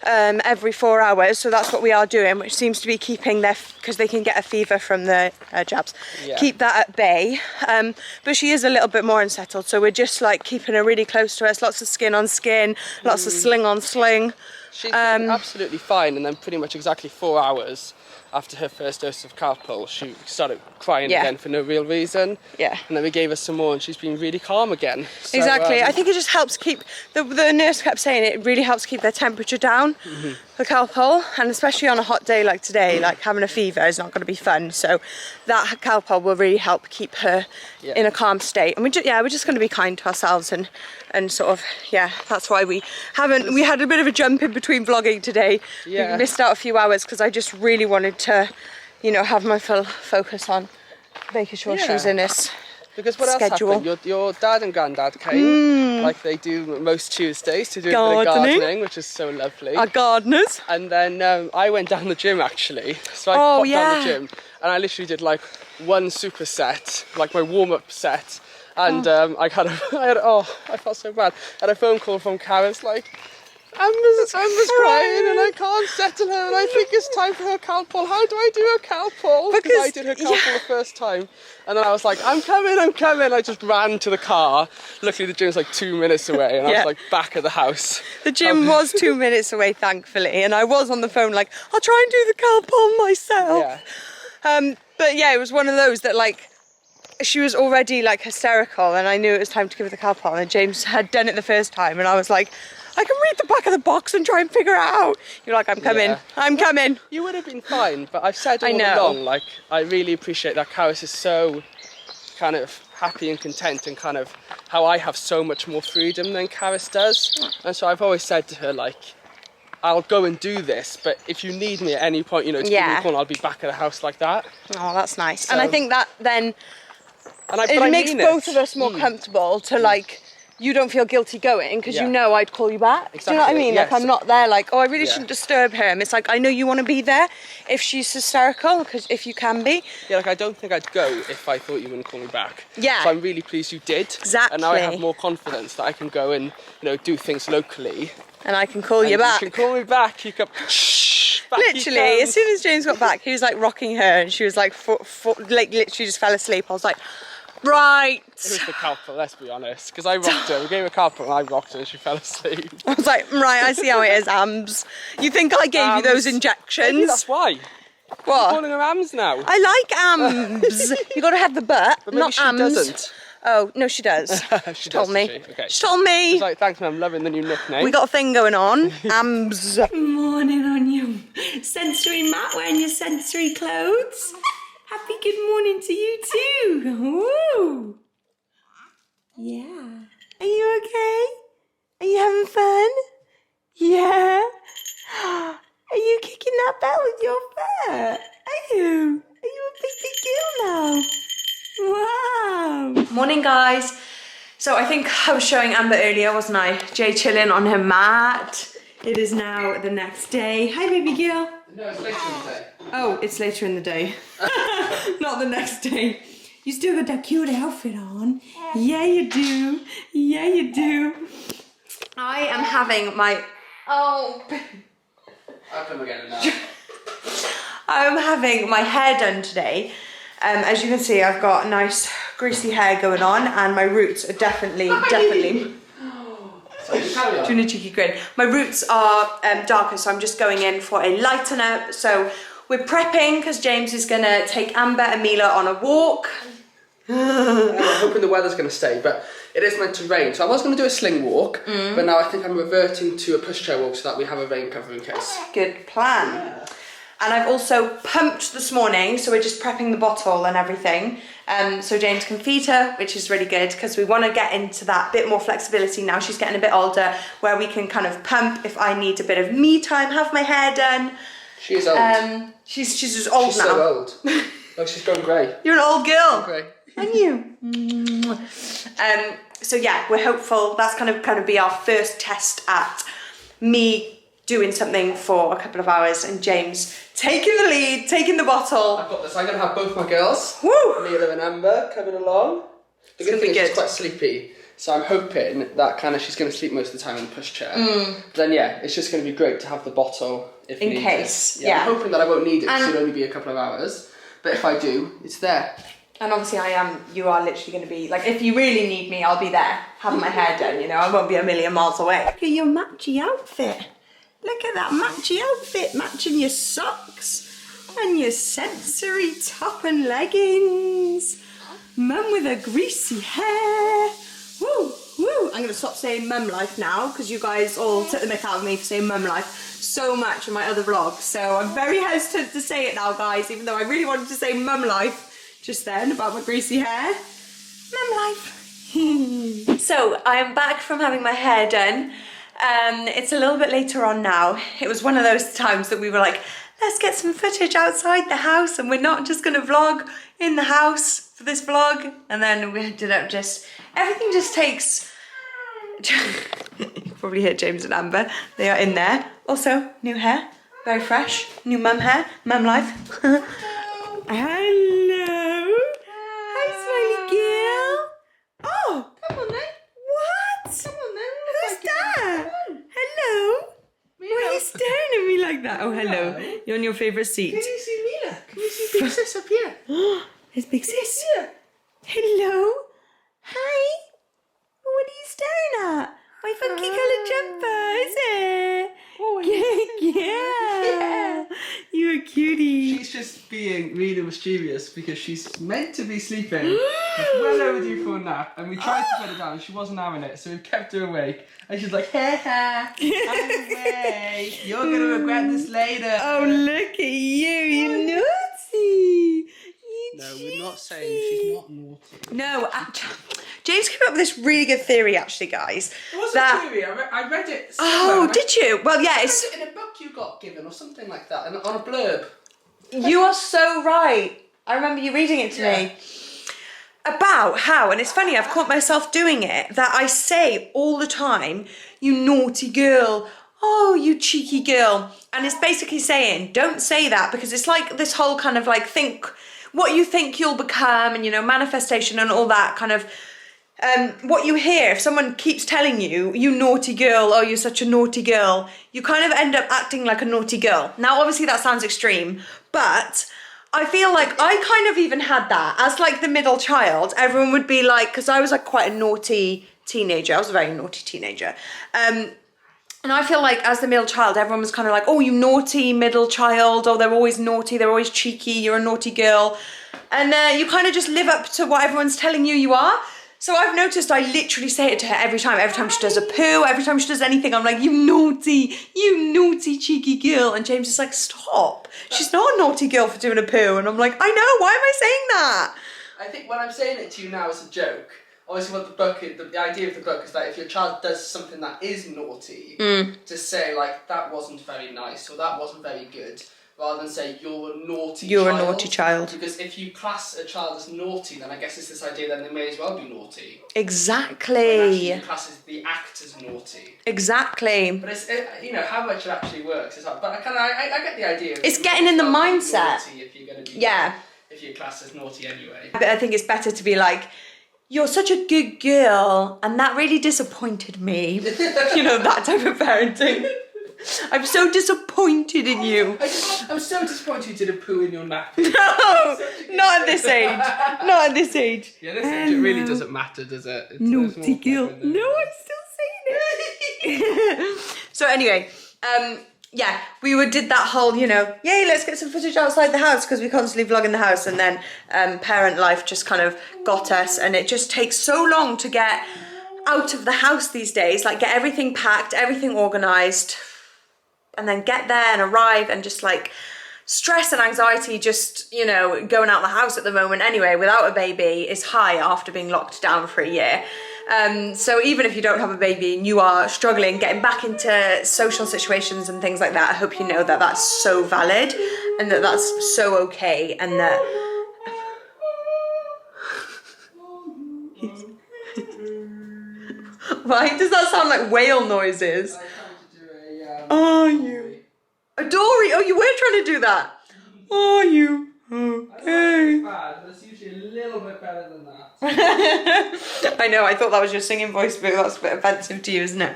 every 4 hours, so that's what we are doing, which seems to be keeping their, because they can get a fever from the jabs, keep that at bay. But she is a little bit more unsettled, so we're just like keeping her really close to us, lots of skin on skin, lots of sling on sling. She's been absolutely fine, and then pretty much exactly 4 hours after her first dose of Calpol, she started crying again for no real reason. Yeah. And then we gave her some more, and she's been really calm again. So, exactly. I think it just helps keep, the nurse kept saying it really helps keep their temperature down, the Calpol, and especially on a hot day like today, like having a fever is not going to be fun. So that Calpol will really help keep her in a calm state. And we're just going to be kind to ourselves and sort of, that's why we had a bit of a jump in between vlogging today. We missed out a few hours because I just really wanted to, you know, have my full focus on making sure she was in this because what schedule. else happened? Your dad and granddad came, like they do most Tuesdays, to do a bit of gardening, which is so lovely. Our gardeners. And then I went down the gym actually. So I popped down the gym and I literally did like one superset, like my warm-up set. And I felt so bad. I had a phone call from Carys like, Amber's crying and I can't settle her and I think it's time for her Calpol. How do I do a Calpol? Because I did her Calpol the first time. And then I was like, I'm coming. I just ran to the car. Luckily the gym's like 2 minutes away and I was like back at the house. The gym was 2 minutes away, thankfully. And I was on the phone like, I'll try and do the Calpol myself. Yeah. But yeah, it was one of those that like, she was already like hysterical and I knew it was time to give her the Calpol, and James had done it the first time and I was like, I can read the back of the box and try and figure it out. You're like, I'm coming, I'm coming. You would have been fine, but I've said all along, like, I really appreciate that Carys is so kind of happy and content, and kind of how I have so much more freedom than Carys does. And so I've always said to her, like, I'll go and do this, but if you need me at any point, you know, to give me a call, I'll be back at the house like that. Oh, that's nice. So, and I think that then, it makes both of us more comfortable to like, you don't feel guilty going because you know I'd call you back. Exactly. Do you know what I mean? Like I'm not there like, oh, I really shouldn't disturb her. And it's like, I know you want to be there if she's hysterical, because if you can be. Yeah, like I don't think I'd go if I thought you wouldn't call me back. Yeah. So I'm really pleased you did. Exactly. And now I have more confidence that I can go and, you know, do things locally. And I can call you back. You can call me back. You can. Back literally, as soon as James got back, he was like rocking her, and she was like, like literally just fell asleep. I was like, right. It was the Calpol, let's be honest, because I rocked her. We gave her Calpol and I rocked her and she fell asleep. I was like, right, I see how it is, Ams. You think I gave you those injections? Maybe that's why. What? I'm calling her Ams now. I like Ams. You got to have the butt, but maybe not she Ams. Doesn't. Oh, no, she does. She told does, me. Okay. She told me. She's like, thanks, man, I'm loving the new nickname. We got a thing going on. Ams. Good morning on you. Sensory Matt, wearing your sensory clothes. Happy good morning to you too. Woo. Yeah. Are you okay? Are you having fun? Yeah. Are you kicking that bell with your foot? Are you? Are you a big girl now? Wow. Morning, guys. So I think I was showing Amber earlier, wasn't I? Jay chilling on her mat. It is now the next day. Hi, baby girl. No, it's later in the day. Oh, it's later in the day. Not the next day. You still got that cute outfit on. Yeah, you do. Yeah, you do. I am having my... Oh. I'll come again now. I'm having my hair done today. As you can see, I've got nice greasy hair going on, and my roots are definitely... Doing a cheeky grin. My roots are darker, so I'm just going in for a lighten up. So we're prepping because James is gonna take Amber and Mila on a walk. I'm hoping the weather's going to stay, but it is meant to rain. So I was going to do a sling walk, but now I think I'm reverting to a pushchair walk so that we have a rain cover in case. Good plan. And I've also pumped this morning, so we're just prepping the bottle and everything. So James can feed her, which is really good because we want to get into that bit more flexibility now. She's getting a bit older where we can kind of pump if I need a bit of me time, have my hair done. She is old. She's just old she's now. So old. Oh, she's gone grey. You're an old girl. Grey. And you. So yeah, we're hopeful. That's kind of be our first test at me doing something for a couple of hours and James taking the lead, taking the bottle. I've got this. I'm going to have both my girls, Woo! Mila and Amber, coming along. The good thing is she's quite sleepy, so I'm hoping that kind of she's going to sleep most of the time in the pushchair. But then yeah, it's just going to be great to have the bottle if needed. In case, yeah. I'm hoping that I won't need it because it'll only be a couple of hours. But if I do, it's there. And obviously you are literally going to be, like, if you really need me, I'll be there, having my hair done, you know, I won't be a million miles away. Look at your matchy outfit. Look at that matchy outfit, matching your socks and your sensory top and leggings. Mum with her greasy hair. Woo, woo. I'm going to stop saying mum life now because you guys all took the mick out of me for saying mum life so much in my other vlogs. So I'm very hesitant to say it now, guys, even though I really wanted to say mum life just then about my greasy hair. Mum life. So I am back from having my hair done. It's a little bit later on now. It was one of those times that we were like, let's get some footage outside the house and we're not just going to vlog in the house for this vlog. And then we ended up everything just takes... You probably hear James and Amber. They are in there. Also, new hair. Very fresh. New mum hair. Mum life. Hello. Hi, smiley girl. Oh, come on then. What? Come on then. Who's that? Hello. Why are you staring at me like that? Oh, hello. You're on your favourite seat. Can you see Mila? Can you see Big Sis up here? There's Big Sis. Yeah. Hello. Hi. What are you staring at? My funky coloured jumper, is it? Oh, yeah. You're a cutie. She's just being really mischievous because she's meant to be sleeping. She's well overdue for a nap, and we tried to put her down. She wasn't having it, so we kept her awake. And she's like, ha ha, I'm awake. You're gonna regret this later. Oh, look at you, you naughty. No, we're not saying she's not naughty. No, James came up with this really good theory, actually, guys. It wasn't a theory. I read it somewhere. Oh, did you? Well, yeah, it's in a book you got given or something like that, and on a blurb. You are so right. I remember you reading it to me. About how, and it's funny, I've caught myself doing it, that I say all the time, you naughty girl, oh, you cheeky girl. And it's basically saying, don't say that, because it's like this whole kind of like what you think you'll become, and, you know, manifestation and all that kind of, what you hear, if someone keeps telling you, you naughty girl, oh, you're such a naughty girl, you kind of end up acting like a naughty girl. Now, obviously that sounds extreme, but I feel like I kind of even had that as like the middle child. Everyone would be like, because I was like quite a naughty teenager. I was a very naughty teenager. And I feel like as the middle child, everyone was kind of like, oh, you naughty middle child. Oh, they're always naughty. They're always cheeky. You're a naughty girl. And you kind of just live up to what everyone's telling you are. So I've noticed I literally say it to her every time. Every time she does a poo, every time she does anything, I'm like, you naughty cheeky girl. And James is like, stop. She's not a naughty girl for doing a poo. And I'm like, I know, why am I saying that? I think when I'm saying it to you now as a joke, obviously what the book, the idea of the book is that if your child does something that is naughty, to say like, that wasn't very nice or that wasn't very good, rather than say you're a naughty child. You're a naughty child. Because if you class a child as naughty, then I guess it's this idea that they may as well be naughty. Exactly. When actually you class the act as naughty. Exactly. But it's, you know, how much it actually works. It's like, but I get the idea. It's getting in the mindset. If you're going to be, if you're classed as naughty anyway. But I think it's better to be like, you're such a good girl, and that really disappointed me. You know, that type of parenting. I'm so disappointed in you. I'm so disappointed you did a poo in your nappy. No, not at this age. Not at this age. Yeah, this age it really doesn't matter, does it? Naughty girl. No, I'm still saying it. So anyway, yeah, we did that whole, you know, yay, let's get some footage outside the house because we constantly vlog in the house, and then parent life just kind of got us, and it just takes so long to get out of the house these days, like get everything packed, everything organised, and then get there and arrive and just like stress and anxiety just, you know, going out the house at the moment anyway without a baby is high after being locked down for a year. So even if you don't have a baby and you are struggling getting back into social situations and things like that, I hope you know that that's so valid and that that's so okay, and that why does that sound like whale noises? I tried to do a Are you a Dory? Oh, you were trying to do that. Are you okay? It's bad, but it's usually a little bit better than that. I know, I thought that was your singing voice, but that's a bit offensive to you, isn't it?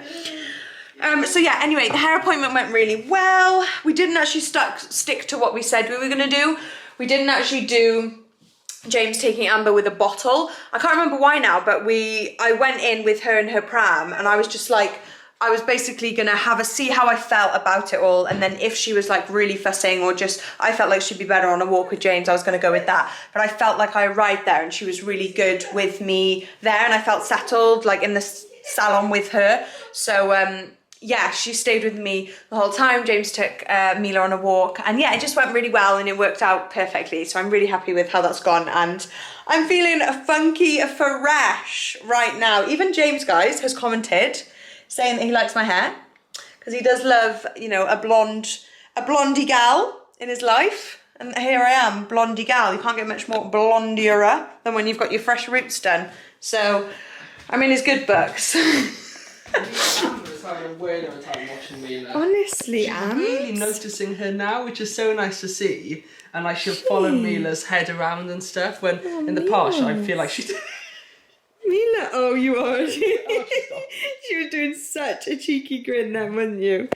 So yeah, anyway, the hair appointment went really well. We didn't actually stick to what we said we were gonna do. We didn't actually do James taking Amber with a bottle. I can't remember why now, but I went in with her in her pram, and I was just like, I was basically gonna see how I felt about it all, and then if she was like really fussing or just I felt like she'd be better on a walk with James, I was gonna go with that. But I felt like I arrived there and she was really good with me there, and I felt settled like in the salon with her. So yeah, she stayed with me the whole time. James took Mila on a walk, and yeah, it just went really well and it worked out perfectly. So I'm really happy with how that's gone, and I'm feeling funky, fresh right now. Even James, guys, has commented saying that he likes my hair because he does love, you know, a blondie gal in his life. And here I am, blondie gal. You can't get much more blondier than when you've got your fresh roots done. So I'm in his good books. Amber's having a weird of a time watching Mila. Honestly, I'm really noticing her now, which is so nice to see. And like she'll follow Mila's head around and stuff. When in the past, I feel like she's. Mila, oh, you are. She was doing such a cheeky grin then, wasn't you?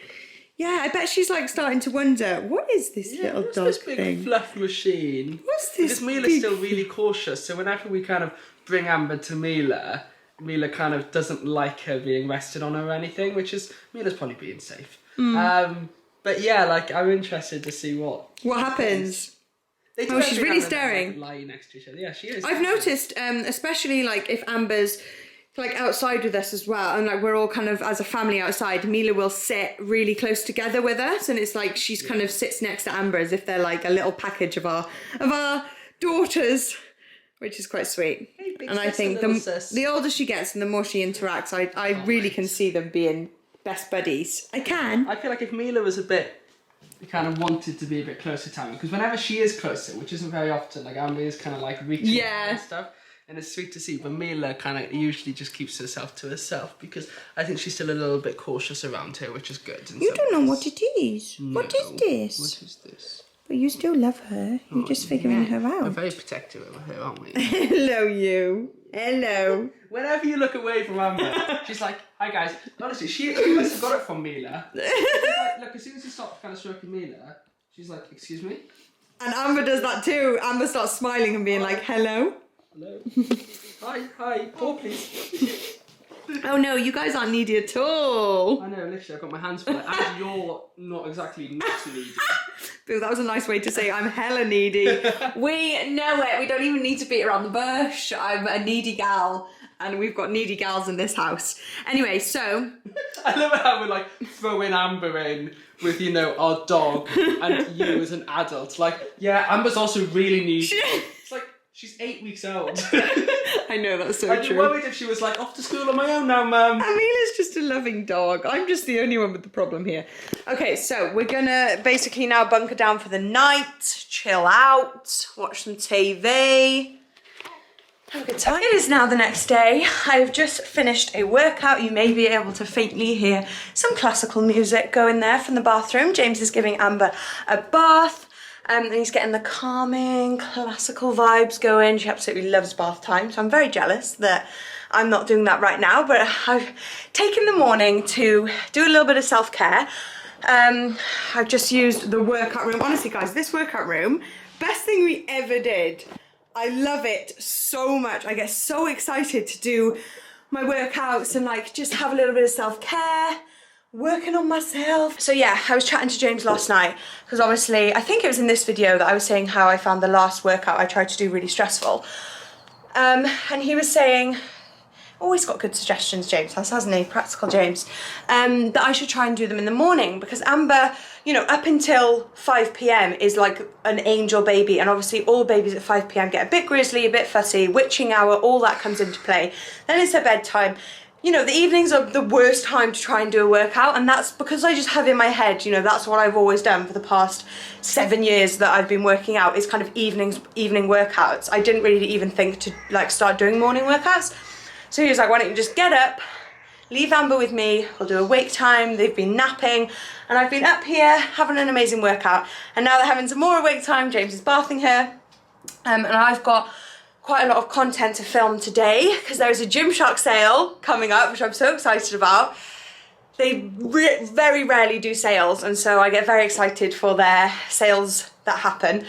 Yeah, I bet she's like starting to wonder, what is this little what's dog this big thing? fluff machine? What's this? Because Mila's still really cautious, so whenever we kind of bring Amber to Mila kind of doesn't like her being rested on her or anything, which is Mila's probably being safe. But yeah, like I'm interested to see what happens. They do Oh, she's really kind of, staring. like, lying next to each other. Yeah, she is. I've noticed, especially like if Amber's like outside with us as well, and like we're all kind of as a family outside, Mila will sit really close together with us, and it's like she's kind of sits next to Amber as if they're like a little package of our daughters, which is quite sweet. Hey, big and I sis think and little sis. the older she gets and the more she interacts, I really can see them being best buddies. I can. I feel like if Mila was a bit, kind of wanted to be a bit closer to Amber, because whenever she is closer, which isn't very often, like Amber is kind of like reaching and stuff, and it's sweet to see, but Mila kind of usually just keeps herself to herself because I think she's still a little bit cautious around her, which is good. You don't know what it is. No. What is this? What is this? But you still love her. You're just figuring her We're out. very protective of her, aren't we? Hello, you. Hello. Whenever you look away from Amber, she's like, hi guys. Honestly, she must have got it from Mila. She's like, look, as soon as you stop kind of stroking Mila, she's like, excuse me? And Amber does that too. Amber starts smiling and being like, hello. Hello? Hi, pour please. Oh no, you guys aren't needy at all. I know, literally, I've got my hands full. And you're not exactly not needy. Bill, that was a nice way to say I'm hella needy. We know it. We don't even need to beat around the bush. I'm a needy gal. And we've got needy gals in this house. Anyway, so... I love how we're like throwing Amber in with, you know, our dog and you as an adult. Like, yeah, Amber's also really needy. It's like, she's 8 weeks old. I know, that's so I'd be true. worried if she was like, off to school on my own now, Mum. Amelia's just a loving dog. I'm just the only one with the problem here. Okay, so we're gonna basically now bunker down for the night, chill out, watch some TV, have a good time. It is now the next day. I've just finished a workout. You may be able to faintly hear some classical music going there from the bathroom. James is giving Amber a bath. And he's getting the calming, classical vibes going. She absolutely loves bath time, so I'm very jealous that I'm not doing that right now, but I've taken the morning to do a little bit of self-care. I've just used the workout room. Honestly, guys, this workout room, best thing we ever did. I love it so much. I get so excited to do my workouts and like just have a little bit of self-care. Working on myself. So yeah, I was chatting to James last night because obviously, I think it was in this video that I was saying how I found the last workout I tried to do really stressful. And he was saying always got good suggestions, James, hasn't he? Practical James. That I should try and do them in the morning, because Amber, you know, up until 5 p.m. is like an angel baby, and obviously all babies at 5 p.m. get a bit grizzly, a bit fussy, witching hour, all that comes into play. Then it's her bedtime. You know, the evenings are the worst time to try and do a workout, and that's because I just have in my head, you know, that's what I've always done for the past 7 years that I've been working out, is kind of evening workouts. I didn't really even think to like start doing morning workouts. So he was like, why don't you just get up, leave Amber with me, we'll do a wake time. They've been napping, and I've been up here having an amazing workout, and now they're having some more awake time. James is bathing her, and I've got quite a lot of content to film today, because there is a Gymshark sale coming up, which I'm so excited about. They very rarely do sales, and so I get very excited for their sales that happen.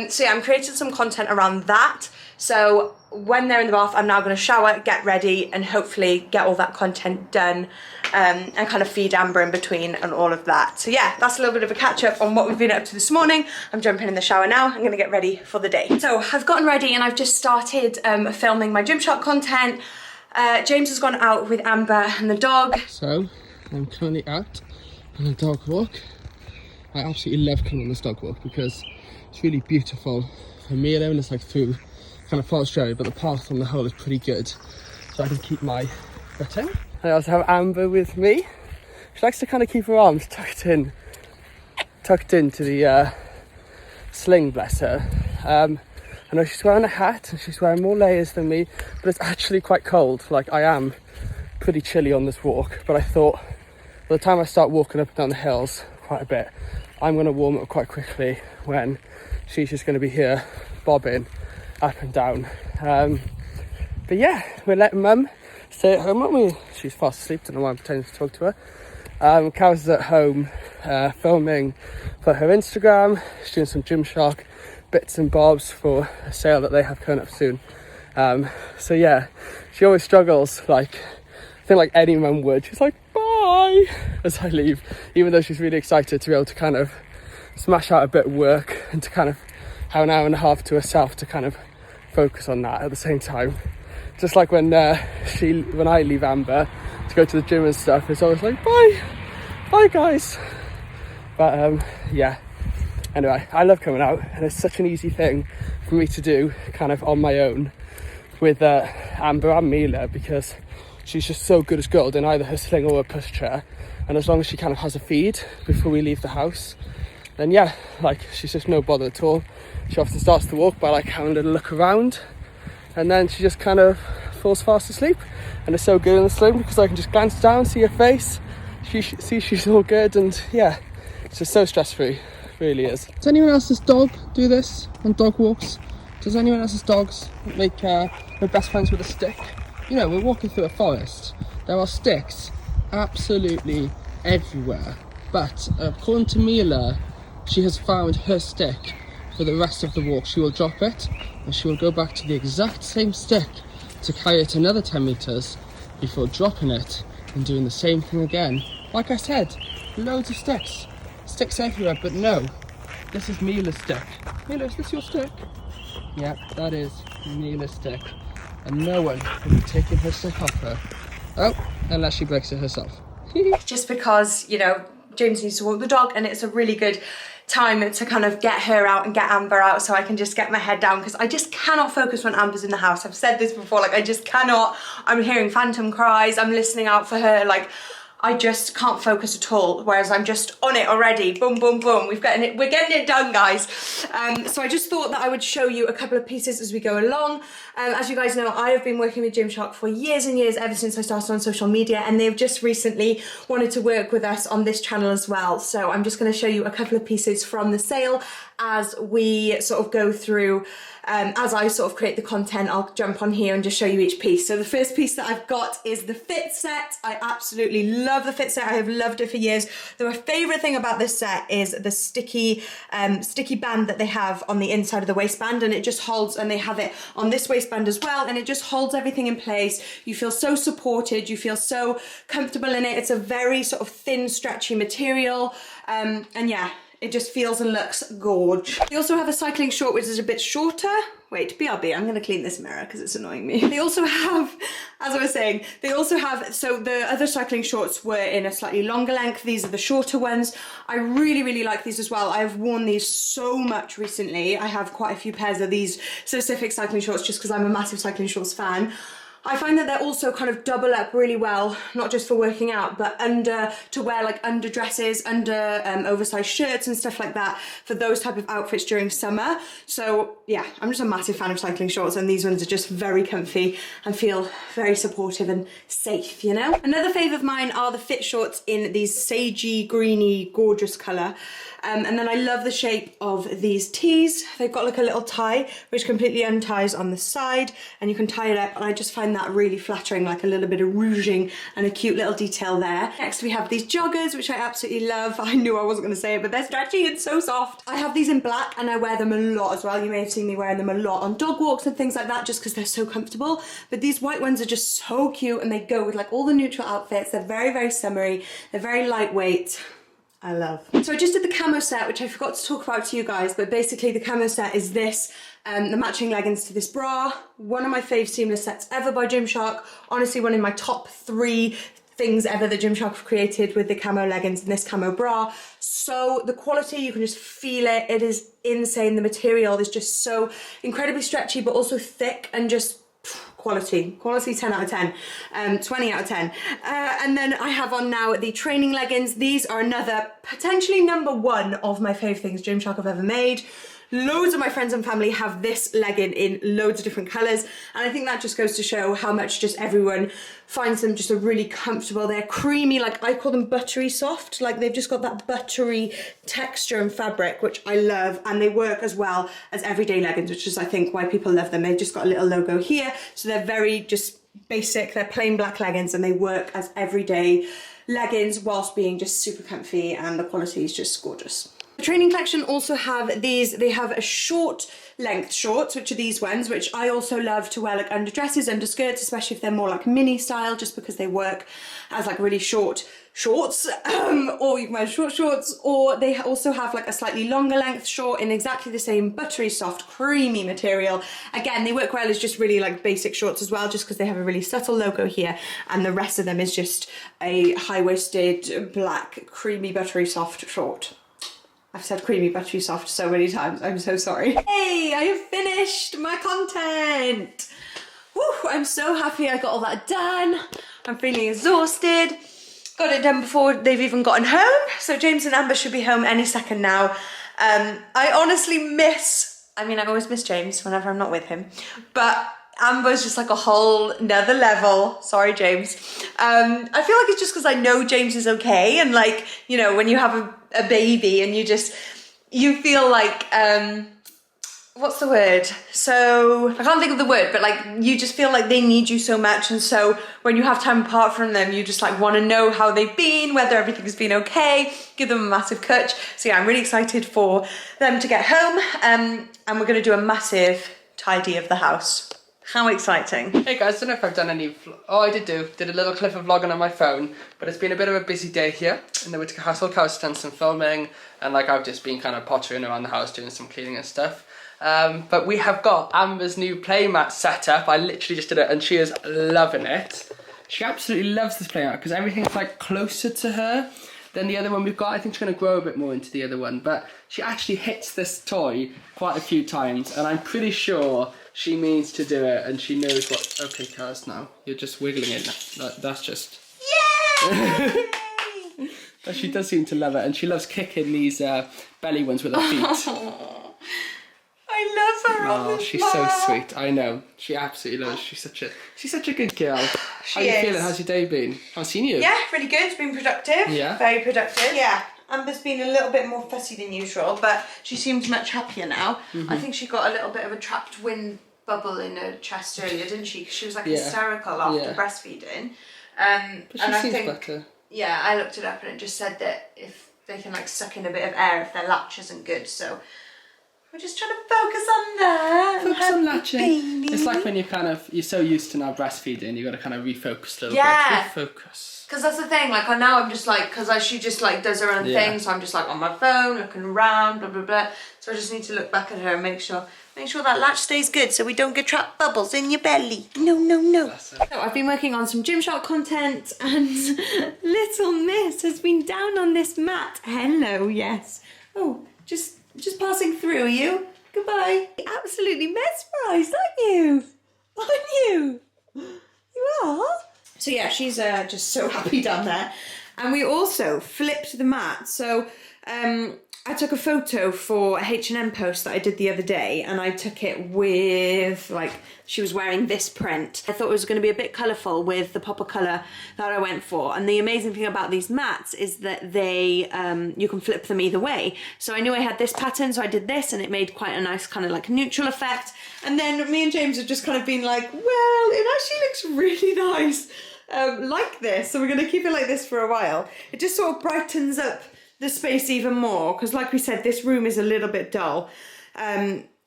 So yeah, I'm creating some content around that. So when they're in the bath, I'm now going to shower, get ready, and hopefully get all that content done, and kind of feed Amber in between and all of that. So yeah, that's a little bit of a catch up on what we've been up to this morning. I'm jumping in the shower now. I'm going to get ready for the day. So I've gotten ready, and I've just started filming my Gymshark content. James has gone out with Amber and the dog. So I'm currently out on a dog walk. I absolutely love coming on this dog walk because it's really beautiful for me alone. It's like through kind of forest area, but the path on the whole is pretty good, so I can keep my footing. I also have Amber with me. She likes to kind of keep her arms tucked into the sling, bless her. I know she's wearing a hat and she's wearing more layers than me, but it's actually quite cold. Like, I am pretty chilly on this walk, but I thought by the time I start walking up and down the hills quite a bit, I'm going to warm up quite quickly when she's just going to be here bobbing up and down. But yeah, we're letting Mum stay at home, aren't we? She's fast asleep, don't know why I'm pretending to talk to her. Carys is at home filming for her Instagram. She's doing some Gymshark bits and bobs for a sale that they have coming up soon. So yeah, she always struggles, like I think like any mum would. She's like, bye, as I leave, even though she's really excited to be able to kind of smash out a bit of work and to kind of have an hour and a half to herself to kind of focus on that at the same time. Just like when I leave Amber to go to the gym and stuff, it's always like, bye guys. But yeah, anyway, I love coming out, and it's such an easy thing for me to do kind of on my own with Amber and Mila, because she's just so good as gold in either her sling or her pushchair, and as long as she kind of has a feed before we leave the house, then yeah, like she's just no bother at all. She often starts to walk by like having a little look around, and then she just kind of falls fast asleep. And it's so good in the sling because I can just glance down, see her face, see she's all good, and yeah, it's just so stress free, really is. Does anyone else's dog do this on dog walks? Does anyone else's dogs make their best friends with a stick? You know, we're walking through a forest. There are sticks absolutely everywhere. But according to Mila, she has found her stick for the rest of the walk. She will drop it and she will go back to the exact same stick to carry it another 10 meters before dropping it and doing the same thing again. Like I said, loads of sticks. Sticks everywhere, but no, this is Mila's stick. Mila, is this your stick? Yeah, that is Mila's stick. And no one will be taking her stick off her. Oh, unless she breaks it herself. Just because, you know, James needs to walk the dog, and it's a really good time to kind of get her out and get Amber out so I can just get my head down, because I just cannot focus when Amber's in the house. I've said this before, like I just cannot. I'm hearing phantom cries, I'm listening out for her, like I just can't focus at all, whereas I'm just on it already. Boom, boom, boom. We're getting it done, guys. So I just thought that I would show you a couple of pieces as we go along. As you guys know, I have been working with Gymshark for years and years, ever since I started on social media, and they've just recently wanted to work with us on this channel as well. So I'm just going to show you a couple of pieces from the sale as we sort of go through. As I sort of create the content, I'll jump on here and just show you each piece. So the first piece that I've got is the fit set. I absolutely love the fit set. I have loved it for years. My favourite thing about this set is the sticky band that they have on the inside of the waistband, and it just holds, and they have it on this waistband as well, and it just holds everything in place. You feel so supported, you feel so comfortable in it. It's a very sort of thin, stretchy material, and yeah, It just feels and looks gorge. They also have a cycling short, which is a bit shorter. Wait, BRB, I'm gonna clean this mirror because it's annoying me. They also have, as I was saying, they also have, so the other cycling shorts were in a slightly longer length. These are the shorter ones. I really, really like these as well. I've worn these so much recently. I have quite a few pairs of these specific cycling shorts just because I'm a massive cycling shorts fan. I find that they're also kind of double up really well, not just for working out, but to wear like under dresses, under oversized shirts and stuff like that for those type of outfits during summer. So yeah, I'm just a massive fan of cycling shorts, and these ones are just very comfy and feel very supportive and safe, you know? Another fave of mine are the fit shorts in these sagey, greeny, gorgeous colour. And then I love the shape of these tees. They've got like a little tie which completely unties on the side, and you can tie it up, and I just find that really flattering, like a little bit of rouging and a cute little detail there. Next we have these joggers, which I absolutely love. I knew I wasn't going to say it, but they're stretchy and so soft. I have these in black and I wear them a lot as well. You may have seen me wearing them a lot on dog walks and things like that just because they're so comfortable. But these white ones are just so cute, and they go with like all the neutral outfits. They're very, very summery. They're very lightweight. I love. So I just did the camo set, which I forgot to talk about to you guys, but basically the camo set is this, the matching leggings to this bra. One of my fave seamless sets ever by Gymshark. Honestly, one of my top 3 things ever that Gymshark have created with the camo leggings and this camo bra. So the quality, you can just feel it. It is insane. The material is just so incredibly stretchy, but also thick and just quality 10 out of 10, 20 out of 10. And then I have on now the training leggings. These are another potentially #1 of my fave things Gymshark have ever made. Loads of my friends and family have this legging in loads of different colours, and I think that just goes to show how much just everyone finds them just a really comfortable. They're creamy, like I call them buttery soft, like they've just got that buttery texture and fabric, which I love, and they work as well as everyday leggings, which is I think why people love them. They've just got a little logo here, so they're very just basic. They're plain black leggings and they work as everyday leggings whilst being just super comfy, and the quality is just gorgeous. The training collection also have these. They have a short length shorts, which are these ones, which I also love to wear like under dresses, under skirts, especially if they're more like mini style, just because they work as like really short shorts, or you can wear short shorts, or they also have like a slightly longer length short in exactly the same buttery soft creamy material. Again, they work well as just really like basic shorts as well, just because they have a really subtle logo here, and the rest of them is just a high-waisted black creamy buttery soft short. I've said creamy buttery soft so many times, I'm so sorry. Hey, I have finished my content. Woo, I'm so happy I got all that done. I'm feeling exhausted. Got it done before they've even gotten home. So James and Amber should be home any second now. I honestly I always miss James whenever I'm not with him, but Amber's just like a whole nother level. Sorry, James. I feel like it's just because I know James is okay, and like, you know, when you have a baby and you feel like, what's the word? So, I can't think of the word, but like, you just feel like they need you so much, and so when you have time apart from them, you just like want to know how they've been, whether everything's been okay, give them a massive touch. So yeah, I'm really excited for them to get home, and we're going to do a massive tidy of the house. How exciting. Hey guys, I don't know if I've done any I did a little clip of vlogging on my phone, but it's been a bit of a busy day here in the Whittaker Household. I've done some filming, and like I've just been kind of pottering around the house doing some cleaning and stuff. But we have got Amber's new playmat set up. I literally just did it and she is loving it. She absolutely loves this playmat because everything's like closer to her than the other one we've got. I think she's going to grow a bit more into the other one, but she actually hits this toy quite a few times, and I'm pretty sure she means to do it, and she knows what. Okay, Kaz, now you're just wiggling it. That's just. Yay! But she does seem to love it, and she loves kicking these belly ones with her feet. I love her on this she's so sweet. I know. She absolutely loves. She's such a good girl. How you feeling? How's your day been? I've seen you. Yeah, really good. It's been productive. Yeah. Very productive. Yeah. Amber's been a little bit more fussy than usual, but she seems much happier now. Mm-hmm. I think she got a little bit of a trapped wind bubble in her chest earlier, didn't she? Because she was like hysterical after breastfeeding. But she seems better. Yeah, I looked it up and it just said that if they can like suck in a bit of air if their latch isn't good, so We're just trying to focus on that. Focus on latching. It's like when you're so used to now breastfeeding, you got to kind of refocus a little bit. Refocus. Because that's the thing, like now I'm just like, because she just like does her own thing, so I'm just like on my phone, looking around, blah, blah, blah. So I just need to look back at her and make sure that latch stays good so we don't get trapped bubbles in your belly. No. So I've been working on some Gymshark content and little miss has been down on this mat. Hello, yes. Oh, just passing through, are you? Goodbye. Absolutely mesmerised, aren't you? Aren't you? You are? So yeah, she's just so happy down there. And we also flipped the mat. So I took a photo for a H&M post that I did the other day, and I took it with, like, she was wearing this print. I thought it was going to be a bit colourful with the pop of colour that I went for. And the amazing thing about these mats is that they, you can flip them either way. So I knew I had this pattern, so I did this, and it made quite a nice kind of like neutral effect. And then me and James have just kind of been like, well, it actually looks really nice like this. So we're going to keep it like this for a while. It just sort of brightens up the space even more, because like we said, this room is a little bit dull.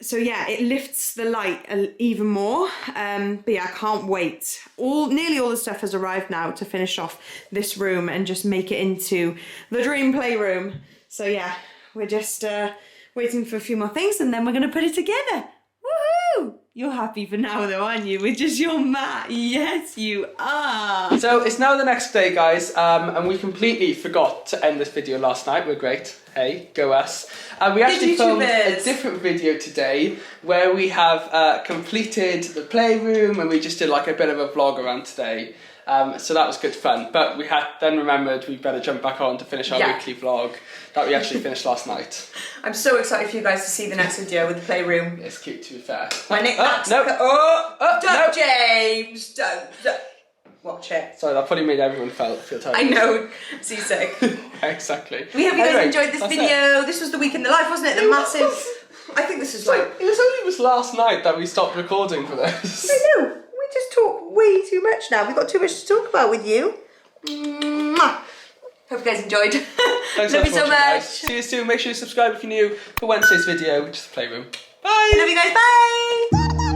So yeah, it lifts the light even more. But yeah, I can't wait. Nearly all the stuff has arrived now to finish off this room and just make it into the dream playroom. So yeah, we're just waiting for a few more things and then we're going to put it together. Woohoo! You're happy for now though, aren't you? With just your mat. Yes, you are. So it's now the next day, guys, and we completely forgot to end this video last night. We're great. Hey, go us. We actually filmed a different video today where we have completed the playroom and we just did like a bit of a vlog around today. So that was good fun. But we had then remembered we better jump back on to finish our weekly vlog that we actually finished last night. I'm so excited for you guys to see the next video with the playroom. It's cute, to be fair. My nickname's James, don't. Watch it. Sorry, that probably made everyone feel tired. I know, seasick. Exactly. We hope you guys enjoyed this video. This was the week in the life, wasn't it? The massive. I think this is like. It was only last night that we stopped recording for this. I know. We just talk way too much now. We've got too much to talk about with you. Mwah. Hope you guys enjoyed. Thanks Love you so much. Guys. See you soon. Make sure you subscribe if you're new for Wednesday's video, which is the playroom. Bye. Love you guys. Bye.